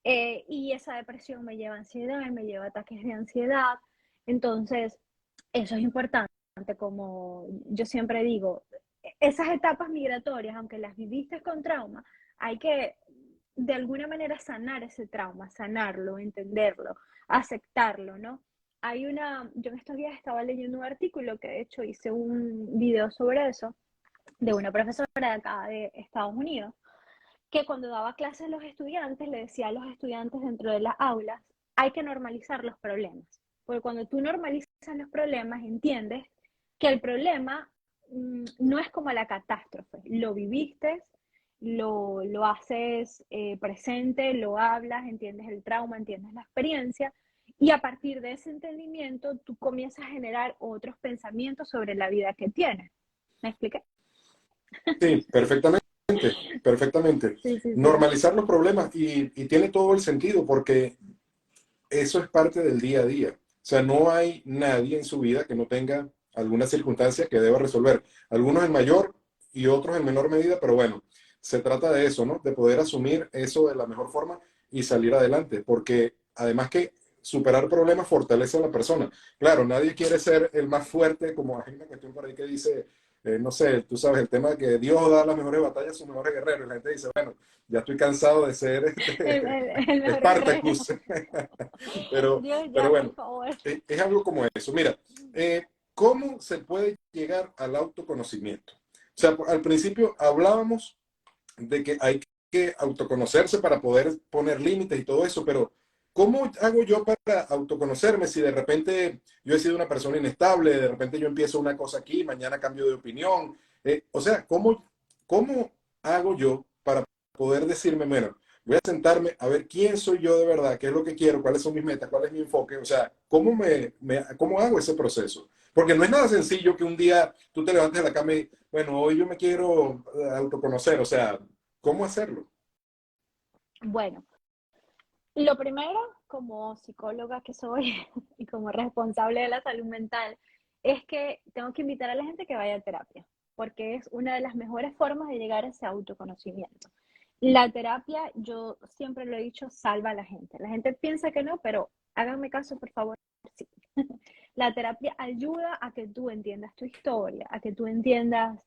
Y esa depresión me lleva a ansiedad, me lleva a ataques de ansiedad, entonces eso es importante, como yo siempre digo, esas etapas migratorias, aunque las viviste con trauma, hay que de alguna manera sanar ese trauma, sanarlo, entenderlo, aceptarlo, ¿no? Yo en estos días estaba leyendo un artículo que de hecho hice un video sobre eso, de una profesora de acá de Estados Unidos, que cuando daba clases a los estudiantes, le decía a los estudiantes dentro de las aulas, hay que normalizar los problemas, porque cuando tú normalizas los problemas, entiendes que el problema no es como la catástrofe, lo viviste, lo haces presente, lo hablas, entiendes el trauma, entiendes la experiencia, y a partir de ese entendimiento tú comienzas a generar otros pensamientos sobre la vida que tienes. ¿Me expliqué? Sí, perfectamente, perfectamente. Sí, sí, sí. Normalizar los problemas y tiene todo el sentido porque eso es parte del día a día. O sea, no hay nadie en su vida que no tenga alguna circunstancia que deba resolver. Algunos en mayor y otros en menor medida, pero bueno, se trata de eso, ¿no? De poder asumir eso de la mejor forma y salir adelante, porque además que superar problemas fortalece a la persona. Claro, nadie quiere ser el más fuerte, como hay una cuestión por ahí que dice, no sé, tú sabes, el tema de que Dios da las mejores batallas a sus mejores guerreros. Y la gente dice, bueno, ya estoy cansado de ser El mejor guerrero. Spartacus. pero, Dios, pero ya, por bueno, favor. es algo como eso. Mira, ¿cómo se puede llegar al autoconocimiento? O sea, al principio hablábamos de que hay que autoconocerse para poder poner límites y todo eso, pero ¿cómo hago yo para autoconocerme si de repente yo he sido una persona inestable, de repente yo empiezo una cosa aquí, mañana cambio de opinión? O sea, ¿cómo hago yo para poder decirme, bueno, voy a sentarme a ver quién soy yo de verdad, qué es lo que quiero, cuáles son mis metas, cuál es mi enfoque? O sea, ¿cómo hago ese proceso? Porque no es nada sencillo que un día tú te levantes de la cama y, bueno, hoy yo me quiero autoconocer, o sea, ¿cómo hacerlo? Bueno, Lo primero, como psicóloga que soy y como responsable de la salud mental, es que tengo que invitar a la gente que vaya a terapia, porque es una de las mejores formas de llegar a ese autoconocimiento. La terapia, yo siempre lo he dicho, salva a la gente. La gente piensa que no, pero háganme caso, por favor, sí. La terapia ayuda a que tú entiendas tu historia, a que tú entiendas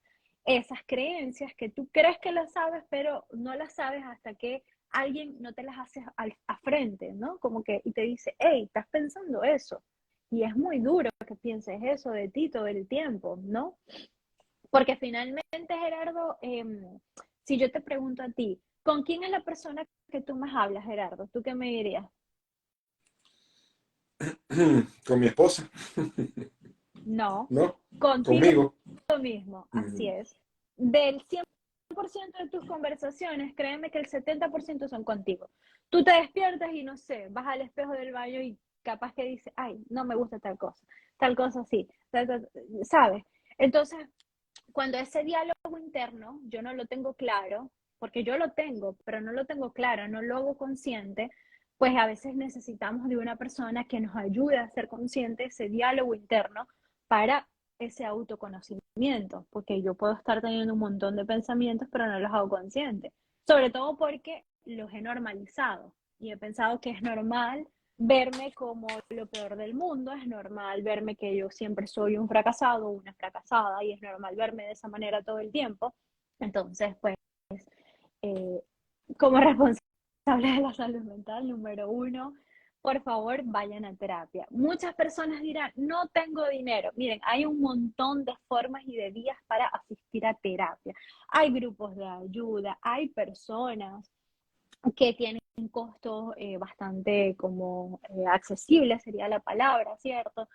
esas creencias que tú crees que las sabes, pero no las sabes hasta que alguien no te las hace a frente, ¿no? Como que y te dice, hey, estás pensando eso. Y es muy duro que pienses eso de ti todo el tiempo, ¿no? Porque finalmente, Gerardo, si yo te pregunto a ti, ¿con quién es la persona que tú más hablas, Gerardo? ¿Tú qué me dirías? Con mi esposa, No, ¿no? contigo Conmigo. mismo, así Mm. es. Del 100% de tus conversaciones, créeme que el 70% son contigo. Tú te despiertas y no sé, vas al espejo del baño y capaz que dices, ay, no me gusta tal cosa así, ¿sabes? Entonces, cuando ese diálogo interno yo no lo tengo claro, porque yo lo tengo, pero no lo tengo claro, no lo hago consciente, pues a veces necesitamos de una persona que nos ayude a ser consciente ese diálogo interno para ese autoconocimiento, porque yo puedo estar teniendo un montón de pensamientos, pero no los hago conscientes, sobre todo porque los he normalizado y he pensado que es normal verme como lo peor del mundo, es normal verme que yo siempre soy un fracasado o una fracasada y es normal verme de esa manera todo el tiempo. Entonces, pues, eh, como responsable de la salud mental, número uno, por favor, vayan a terapia. Muchas personas dirán, no tengo dinero. Miren, hay un montón de formas y de vías para asistir a terapia. Hay grupos de ayuda, hay personas que tienen costos bastante como accesibles, sería la palabra, ¿cierto?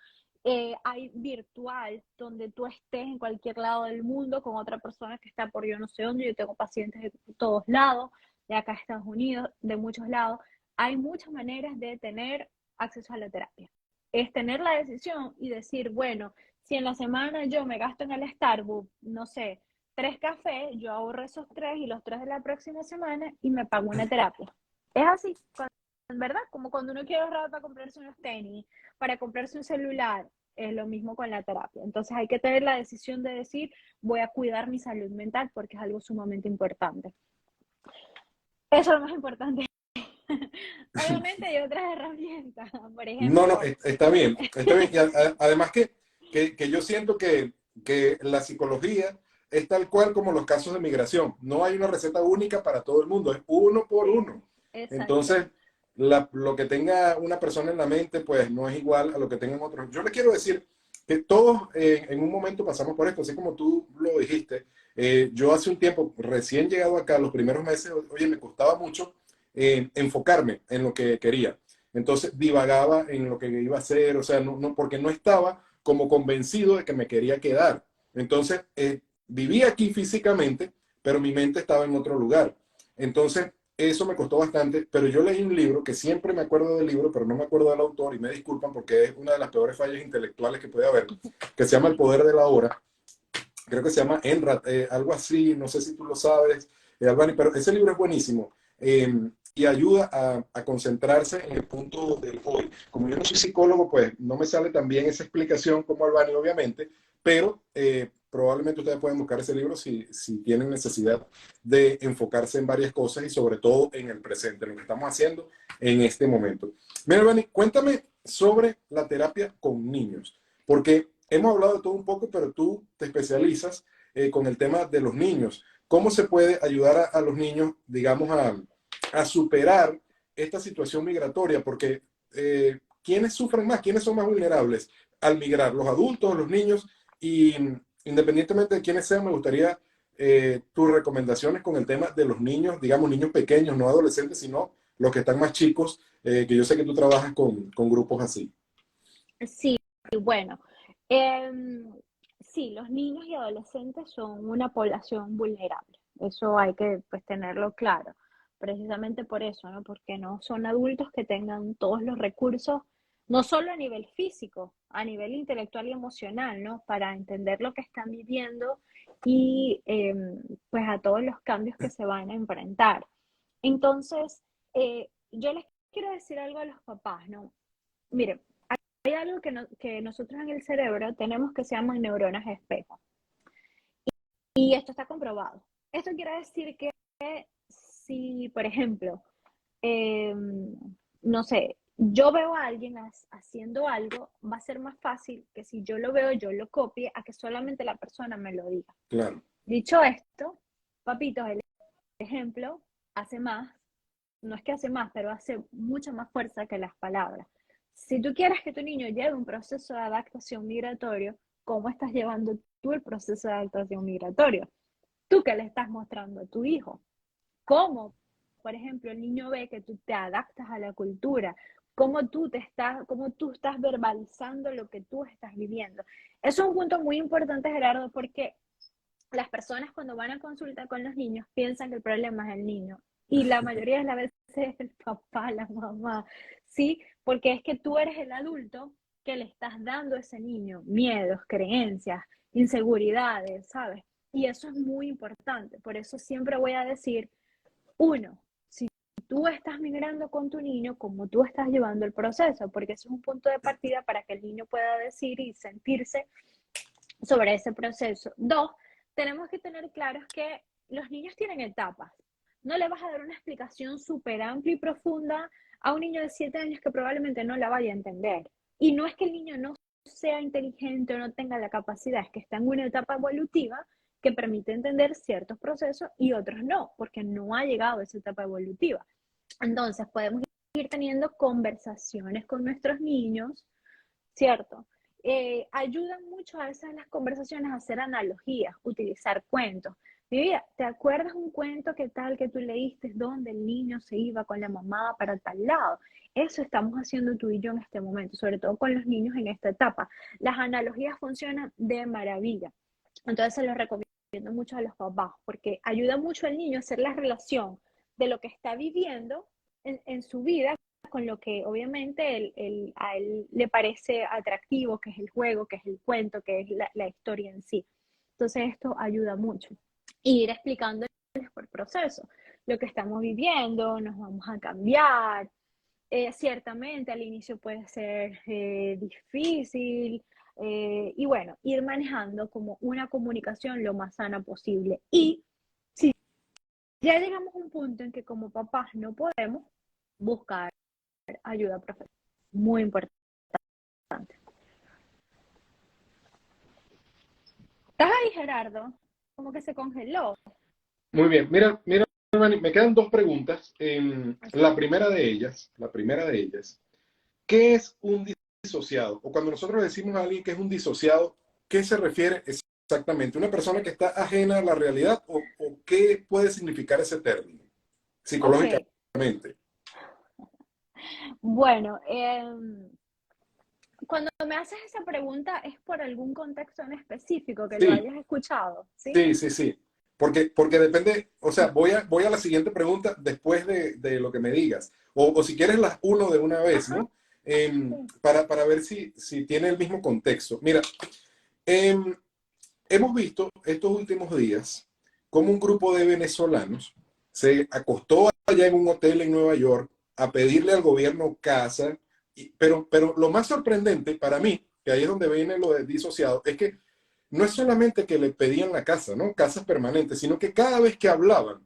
Hay virtual, donde tú estés en cualquier lado del mundo con otra persona que está por yo no sé dónde, yo tengo pacientes de todos lados, de acá a Estados Unidos, de muchos lados. Hay muchas maneras de tener acceso a la terapia. Es tener la decisión y decir, bueno, si en la semana yo me gasto en el Starbucks, no sé, 3 cafés, yo ahorro esos tres y los tres de la próxima semana y me pago una terapia. Es así, ¿verdad? Como cuando uno quiere ahorrar para comprarse unos tenis, para comprarse un celular, es lo mismo con la terapia. Entonces hay que tener la decisión de decir, voy a cuidar mi salud mental porque es algo sumamente importante. Eso es lo más importante. Obviamente hay otras herramientas, por No, no, ejemplo, está bien, está bien. Y además que yo siento que la psicología es tal cual como los casos de migración. No hay una receta única para todo el mundo, es uno por sí, uno. exacto. Entonces, lo que tenga una persona en la mente, pues no es igual a lo que tengan otros. Yo le quiero decir que todos en un momento pasamos por esto, así como tú lo dijiste. Yo hace un tiempo, recién llegado acá, los primeros meses, oye, me costaba mucho enfocarme en lo que quería. Entonces divagaba en lo que iba a hacer, o sea, porque no estaba como convencido de que me quería quedar. Entonces, vivía aquí físicamente, pero mi mente estaba en otro lugar. Entonces, eso me costó bastante, pero yo leí un libro que siempre me acuerdo del libro, pero no me acuerdo del autor y me disculpan porque es una de las peores fallas intelectuales que puede haber, que se llama El poder de la hora. Creo que se llama Enrat, algo así, no sé si tú lo sabes, Albani, pero ese libro es buenísimo y ayuda a concentrarse en el punto del hoy. Como yo no soy psicólogo, pues no me sale tan bien esa explicación como Albani, obviamente, pero probablemente ustedes pueden buscar ese libro si tienen necesidad de enfocarse en varias cosas y sobre todo en el presente, lo que estamos haciendo en este momento. Mira, Albani, cuéntame sobre la terapia con niños, porque hemos hablado de todo un poco, pero tú te especializas con el tema de los niños. ¿Cómo se puede ayudar a los niños, digamos, a superar esta situación migratoria? Porque ¿quiénes sufren más? ¿Quiénes son más vulnerables al migrar? ¿Los adultos, los niños? Y independientemente de quiénes sean, me gustaría tus recomendaciones con el tema de los niños, digamos, niños pequeños, no adolescentes, sino los que están más chicos, que yo sé que tú trabajas con grupos así. Sí, bueno, em, sí, los niños y adolescentes son una población vulnerable. Eso hay que pues tenerlo claro. Precisamente por eso, ¿no? Porque no son adultos que tengan todos los recursos, no solo a nivel físico, a nivel intelectual y emocional, ¿no? Para entender lo que están viviendo y pues a todos los cambios que se van a enfrentar. Entonces, yo les quiero decir algo a los papás, ¿no? Miren, hay algo que nosotros en el cerebro tenemos que se llaman neuronas espejo. Y esto está comprobado. Esto quiere decir que si, por ejemplo, eh, no sé, yo veo a alguien haciendo algo, va a ser más fácil que si yo lo veo, yo lo copie, a que solamente la persona me lo diga. Claro. Dicho esto, papitos, el ejemplo hace más, no es que hace más, pero hace mucha más fuerza que las palabras. Si tú quieres que tu niño lleve un proceso de adaptación migratorio, ¿cómo estás llevando tú el proceso de adaptación migratorio? ¿Tú qué le estás mostrando a tu hijo? ¿Cómo, por ejemplo, el niño ve que tú te adaptas a la cultura? Cómo tú estás verbalizando lo que tú estás viviendo? Eso es un punto muy importante, Gerardo, porque las personas cuando van a consulta con los niños piensan que el problema es el niño. Y la mayoría de las veces es el papá, la mamá, ¿sí? Porque es que tú eres el adulto que le estás dando a ese niño miedos, creencias, inseguridades, ¿sabes? Y eso es muy importante. Por eso siempre voy a decir, uno, si tú estás migrando con tu niño, cómo tú estás llevando el proceso, porque eso es un punto de partida para que el niño pueda decir y sentirse sobre ese proceso. Dos, tenemos que tener claros que los niños tienen etapas. No le vas a dar una explicación súper amplia y profunda a un niño de 7 años que probablemente no la vaya a entender. Y no es que el niño no sea inteligente o no tenga la capacidad, es que está en una etapa evolutiva que permite entender ciertos procesos y otros no, porque no ha llegado a esa etapa evolutiva. Entonces podemos ir teniendo conversaciones con nuestros niños, ¿cierto? Ayudan mucho a veces las conversaciones a hacer analogías, utilizar cuentos. Mi vida, ¿te acuerdas un cuento que tal que tú leíste donde el niño se iba con la mamá para tal lado? Eso estamos haciendo tú y yo en este momento, sobre todo con los niños en esta etapa. Las analogías funcionan de maravilla. Entonces se los recomiendo mucho a los papás porque ayuda mucho al niño a hacer la relación de lo que está viviendo en su vida con lo que obviamente a él le parece atractivo, que es el juego, que es el cuento, que es la historia en sí. Entonces esto ayuda mucho. Y ir explicándoles por proceso lo que estamos viviendo, nos vamos a cambiar. Ciertamente al inicio puede ser difícil y bueno, ir manejando como una comunicación lo más sana posible. Y si ya llegamos a un punto en que como papás no podemos buscar ayuda profesional. Muy importante. ¿Estás ahí, Gerardo? Como que se congeló. Muy bien. Mira, mira, Manny, me quedan dos preguntas. ¿Así? La primera de ellas, ¿qué es un disociado? O cuando nosotros decimos a alguien que es un disociado, ¿qué se refiere exactamente? ¿Una persona que está ajena a la realidad o qué puede significar ese término Ok. psicológicamente? Bueno, cuando me haces esa pregunta es por algún contexto en específico que lo Sí, hayas escuchado, ¿sí? sí, sí, sí. Porque depende, o sea, voy a la siguiente pregunta después de lo que me digas. O si quieres las uno de una vez, Ajá, ¿no? sí. Para ver si tiene el mismo contexto. Mira, em, hemos visto estos últimos días cómo un grupo de venezolanos se acostó allá en un hotel en Nueva York a pedirle al gobierno casa, pero lo más sorprendente para mí, que ahí es donde viene lo de disociado, es que no es solamente que le pedían la casa, ¿no? Casas permanentes, sino que cada vez que hablaban,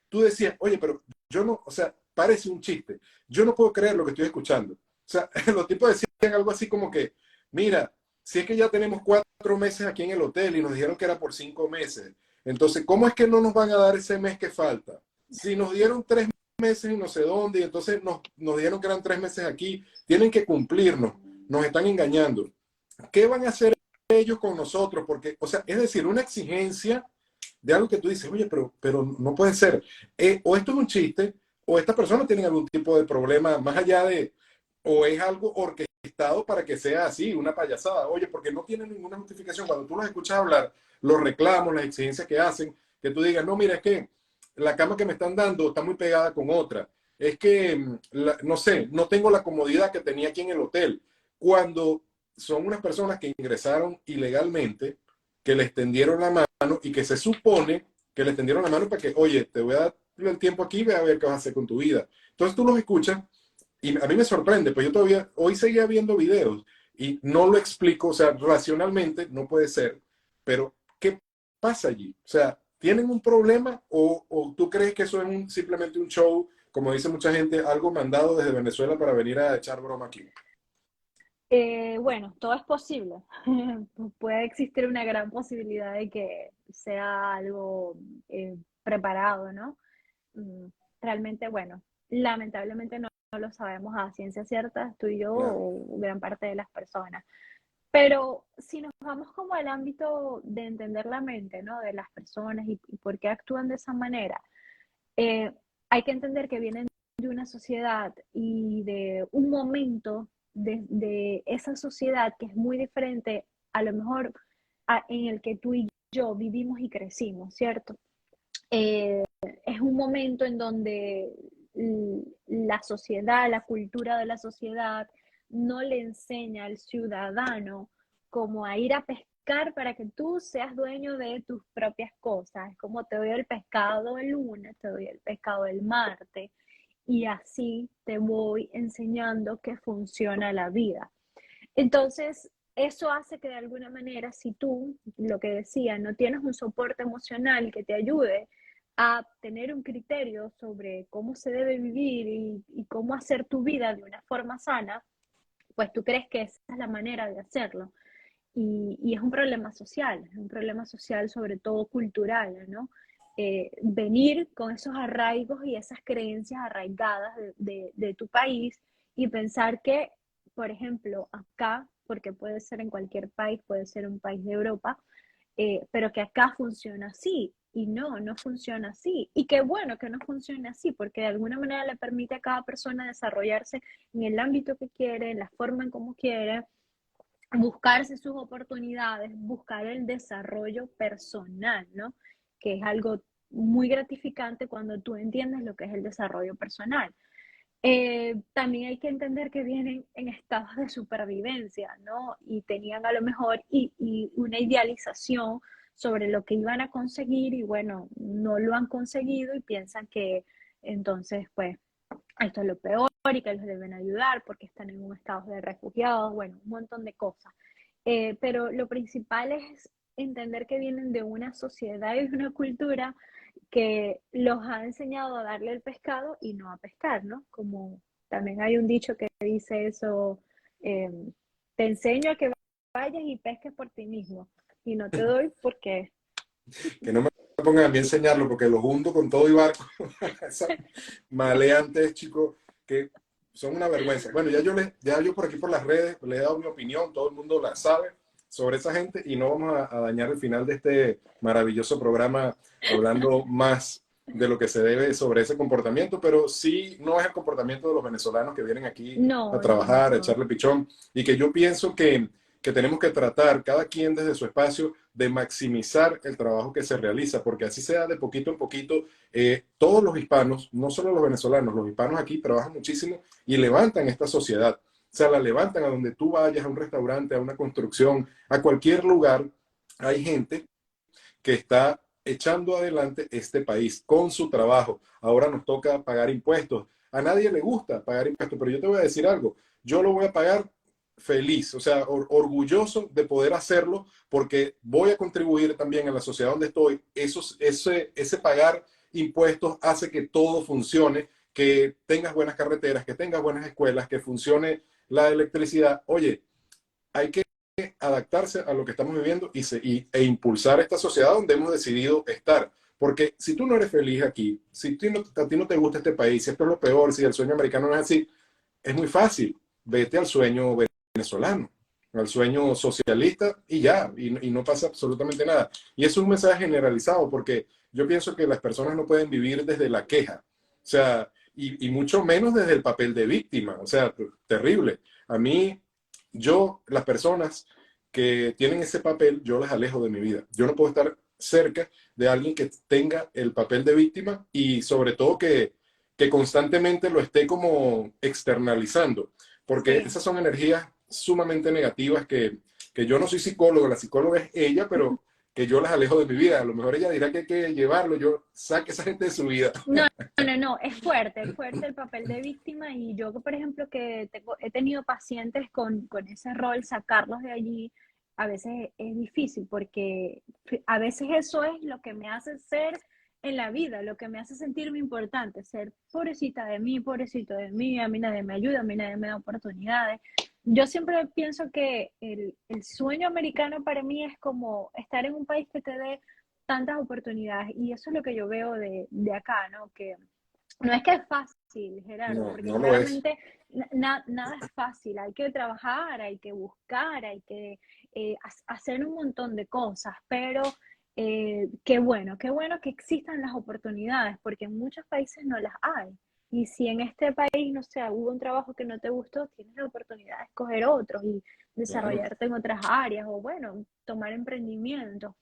tú decías, oye, pero yo no, o sea, parece un chiste, yo no puedo creer lo que estoy escuchando. O sea, los tipos decían algo así como que, mira, si es que ya tenemos 4 meses aquí en el hotel y nos dijeron que era por 5 meses, entonces, ¿cómo es que no nos van a dar ese mes que falta? Si nos dieron 3 meses y no sé dónde, y entonces nos dieron que eran 3 meses aquí, tienen que cumplirnos, nos están engañando. ¿Qué van a hacer ellos con nosotros? Porque, o sea, es decir, una exigencia de algo que tú dices, oye, pero no puede ser. O esto es un chiste, o estas personas tienen algún tipo de problema más allá de, o es algo orquestado para que sea así, una payasada. Oye, porque no tienen ninguna justificación. Cuando tú los escuchas hablar, los reclamos, las exigencias que hacen, que tú digas, no, mira, es que la cama que me están dando está muy pegada con otra. Es que, no sé, no tengo la comodidad que tenía aquí en el hotel. Cuando son unas personas que ingresaron ilegalmente, que le extendieron la mano y que se supone que le extendieron la mano para que, oye, te voy a dar el tiempo aquí, ve a ver qué vas a hacer con tu vida. Entonces tú los escuchas Y a mí me sorprende, pues yo todavía, hoy seguía viendo videos y no lo explico, o sea, racionalmente no puede ser, pero ¿qué pasa allí? O sea, ¿tienen un problema o tú crees que eso es simplemente un show, como dice mucha gente, algo mandado desde Venezuela para venir a echar broma aquí? Bueno, todo es posible. Puede existir una gran posibilidad de que sea algo preparado, ¿no? Mm, Realmente, bueno, lamentablemente no lo sabemos a ciencia cierta, tú y yo Claro, o gran parte de las personas. Pero si nos vamos como al ámbito de entender la mente, ¿no? De las personas y por qué actúan de esa manera, eh, hay que entender que vienen de una sociedad y de un momento de esa sociedad que es muy diferente a lo mejor en el que tú y yo vivimos y crecimos, ¿cierto? Es un momento en donde la sociedad, la cultura de la sociedad no le enseña al ciudadano como a ir a pescar para que tú seas dueño de tus propias cosas. Es como te doy el pescado el lunes, te doy el pescado el martes y así te voy enseñando que funciona la vida. Entonces, eso hace que de alguna manera, si tú, lo que decía, no tienes un soporte emocional que te ayude a tener un criterio sobre cómo se debe vivir y cómo hacer tu vida de una forma sana, pues tú crees que esa es la manera de hacerlo. Y es un problema social sobre todo cultural, ¿no? Venir con esos arraigos y esas creencias arraigadas de tu país y pensar que, por ejemplo, acá, porque puede ser en cualquier país, puede ser un país de Europa, pero que acá funciona así. Y no funciona así. Y qué bueno que no funcione así, porque de alguna manera le permite a cada persona desarrollarse en el ámbito que quiere, en la forma en cómo quiere, buscarse sus oportunidades, buscar el desarrollo personal, ¿no? Que es algo muy gratificante cuando tú entiendes lo que es el desarrollo personal. También hay que entender que vienen en estados de supervivencia, ¿no? Y tenían a lo mejor una idealización sobre lo que iban a conseguir y bueno, no lo han conseguido y piensan que entonces, pues, esto es lo peor y que los deben ayudar porque están en un estado de refugiados, bueno, un montón de cosas. Pero lo principal es entender que vienen de una sociedad y de una cultura que los ha enseñado a darle el pescado y no a pescar, ¿no? Como también hay un dicho que dice eso, eh, te enseño a que vayas y pesques por ti mismo y no te doy porque que no me pongan a mí a enseñarlo porque los hundo con todo y barco. Esas maleantes, chicos, que son una vergüenza. Bueno, ya yo por aquí por las redes le he dado mi opinión, todo el mundo la sabe sobre esa gente y no vamos a dañar el final de este maravilloso programa hablando más de lo que se debe sobre ese comportamiento, pero sí no es el comportamiento de los venezolanos que vienen aquí a no, no, no, trabajar, a no. echarle pichón, y que yo pienso que tenemos que tratar cada quien desde su espacio de maximizar el trabajo que se realiza, porque así sea de poquito en poquito, todos los hispanos, no solo los venezolanos, los hispanos aquí trabajan muchísimo y levantan esta sociedad. O sea, la levantan a donde tú vayas, a un restaurante, a una construcción, a cualquier lugar. Hay gente que está echando adelante este país con su trabajo. Ahora nos toca pagar impuestos. A nadie le gusta pagar impuestos, pero yo te voy a decir algo. Yo lo voy a pagar feliz, o sea, orgulloso de poder hacerlo porque voy a contribuir también a la sociedad donde estoy. Ese pagar impuestos hace que todo funcione, que tengas buenas carreteras, que tengas buenas escuelas, que funcione la electricidad. Oye, hay que adaptarse a lo que estamos viviendo e impulsar esta sociedad donde hemos decidido estar. Porque si tú no eres feliz aquí, si a ti no te gusta este país, si esto es lo peor, si el sueño americano no es así, es muy fácil. Vete al sueño venezolano, al sueño socialista y ya, y no pasa absolutamente nada. Y es un mensaje generalizado porque yo pienso que las personas no pueden vivir desde la queja, o sea, y mucho menos desde el papel de víctima, o sea, terrible. A mí, las personas que tienen ese papel, yo las alejo de mi vida. Yo no puedo estar cerca de alguien que tenga el papel de víctima y sobre todo que constantemente lo esté como externalizando, porque Sí. esas son energías sumamente negativas que yo no soy psicólogo, la psicóloga es ella, pero que yo las alejo de mi vida. A lo mejor ella dirá que hay que llevarlo, yo saque a esa gente de su vida. No, no, es fuerte el papel de víctima y yo, por ejemplo, que he tenido pacientes con ese rol, sacarlos de allí, a veces es difícil porque a veces eso es lo que me hace ser en la vida, lo que me hace sentirme importante, ser pobrecita de mí, pobrecito de mí, a mí nadie me ayuda, a mí nadie me da oportunidades. Yo siempre pienso que el sueño americano para mí es como estar en un país que te dé tantas oportunidades y eso es lo que yo veo de acá, ¿no? Que no es que es fácil, Gerardo, No, porque no lo es. claramente nada es fácil, hay que trabajar, hay que buscar, hay que hacer un montón de cosas, pero qué bueno que existan las oportunidades, porque en muchos países no las hay. Y si en este país, no sé, hubo un trabajo que no te gustó, tienes la oportunidad de escoger otros y Claro, desarrollarte en otras áreas o, bueno, tomar emprendimiento.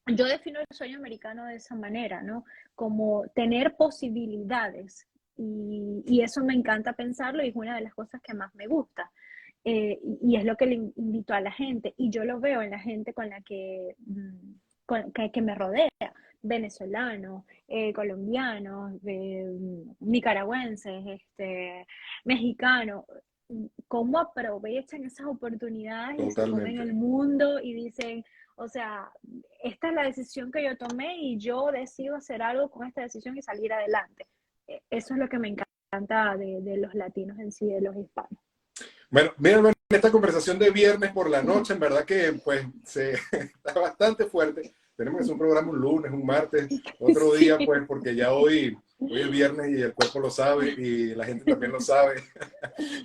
Yo defino el sueño americano de esa manera, ¿no? Como tener posibilidades. Y eso me encanta pensarlo y es una de las cosas que más me gusta. Y es lo que le invito a la gente. Y yo lo veo en la gente con la que me rodea. Venezolanos, colombianos, nicaragüenses, mexicanos. Cómo aprovechan esas oportunidades y se comen totalmente. el mundo y dicen, o sea, esta es la decisión que yo tomé y yo decido hacer algo con esta decisión y salir adelante. Eso es lo que me encanta de los latinos en sí, de los hispanos. Bueno, miren, en esta conversación de viernes por la noche, en verdad que pues está bastante fuerte. Tenemos que hacer un programa un lunes, un martes, otro día, Sí, pues, porque ya hoy es viernes y el cuerpo lo sabe y la gente también lo sabe.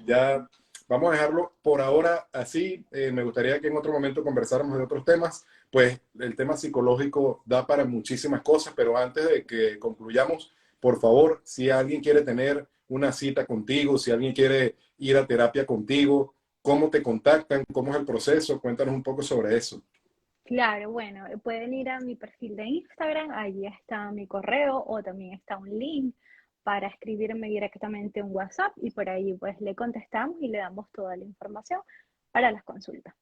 Ya vamos a dejarlo por ahora así. Me gustaría que en otro momento conversáramos de otros temas. Pues el tema psicológico da para muchísimas cosas, pero antes de que concluyamos, por favor, si alguien quiere tener una cita contigo, si alguien quiere ir a terapia contigo, ¿cómo te contactan? ¿Cómo es el proceso? Cuéntanos un poco sobre eso. claro, bueno, pueden ir a mi perfil de Instagram, allí está mi correo o también está un link para escribirme directamente un WhatsApp y por ahí pues le contestamos y le damos toda la información para las consultas.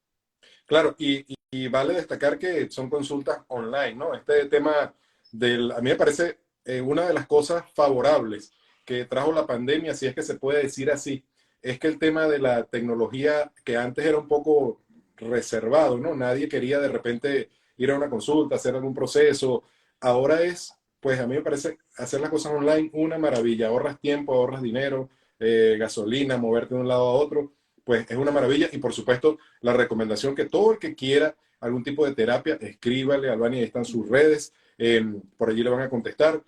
Claro, y vale destacar que son consultas online, ¿no? Este tema a mí me parece una de las cosas favorables que trajo la pandemia, si es que se puede decir así, es que el tema de la tecnología que antes era un poco reservado, ¿no? Nadie quería de repente ir a una consulta, hacer algún proceso. Ahora es, pues a mí me parece hacer las cosas online una maravilla. Ahorras tiempo, ahorras dinero, gasolina, moverte de un lado a otro, pues es una maravilla. Y por supuesto, la recomendación que todo el que quiera algún tipo de terapia, escríbale a Albania, ahí están sus redes, por allí le van a contestar,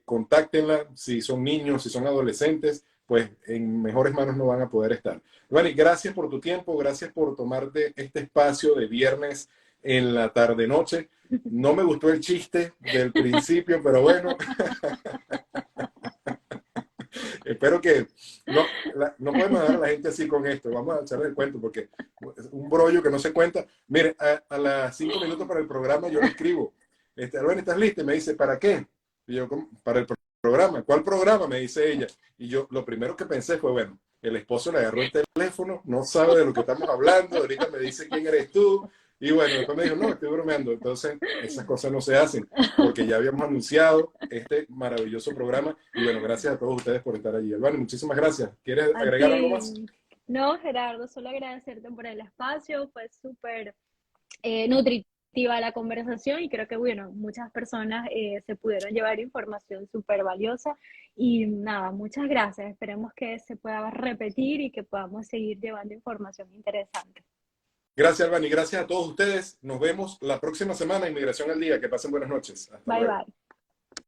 contáctenla, si son niños, si son adolescentes, pues en mejores manos no van a poder estar. Albania, gracias por tu tiempo, gracias por tomarte este espacio de viernes en la tarde-noche. No me gustó el chiste del principio, pero bueno, espero que no podemos dejar a la gente así con esto. Vamos a echarle el cuento porque es un brollo que no se cuenta. Mire, a las 5 minutos para el programa yo le escribo. Albert, ¿estás lista? Y me dice, ¿para qué? Y yo, para el programa. ¿Cuál programa? Me dice ella. Y yo, lo primero que pensé fue, bueno, el esposo le agarró el teléfono, no sabe de lo que estamos hablando, ahorita me dice quién eres tú. Y bueno, después me dijo, no, estoy bromeando. Entonces, esas cosas no se hacen porque ya habíamos anunciado este maravilloso programa y bueno, gracias a todos ustedes por estar allí. Albano, muchísimas gracias. ¿Quieres A agregar algo más? ti. No, Gerardo, solo agradecerte por el espacio, fue súper nutritiva la conversación y creo que, bueno, muchas personas se pudieron llevar información súper valiosa y nada, muchas gracias. Esperemos que se pueda repetir y que podamos seguir llevando información interesante. Gracias, Albano, y gracias a todos ustedes. Nos vemos la próxima semana en Inmigración al Día. Que pasen buenas noches. Hasta Bye luego. bye.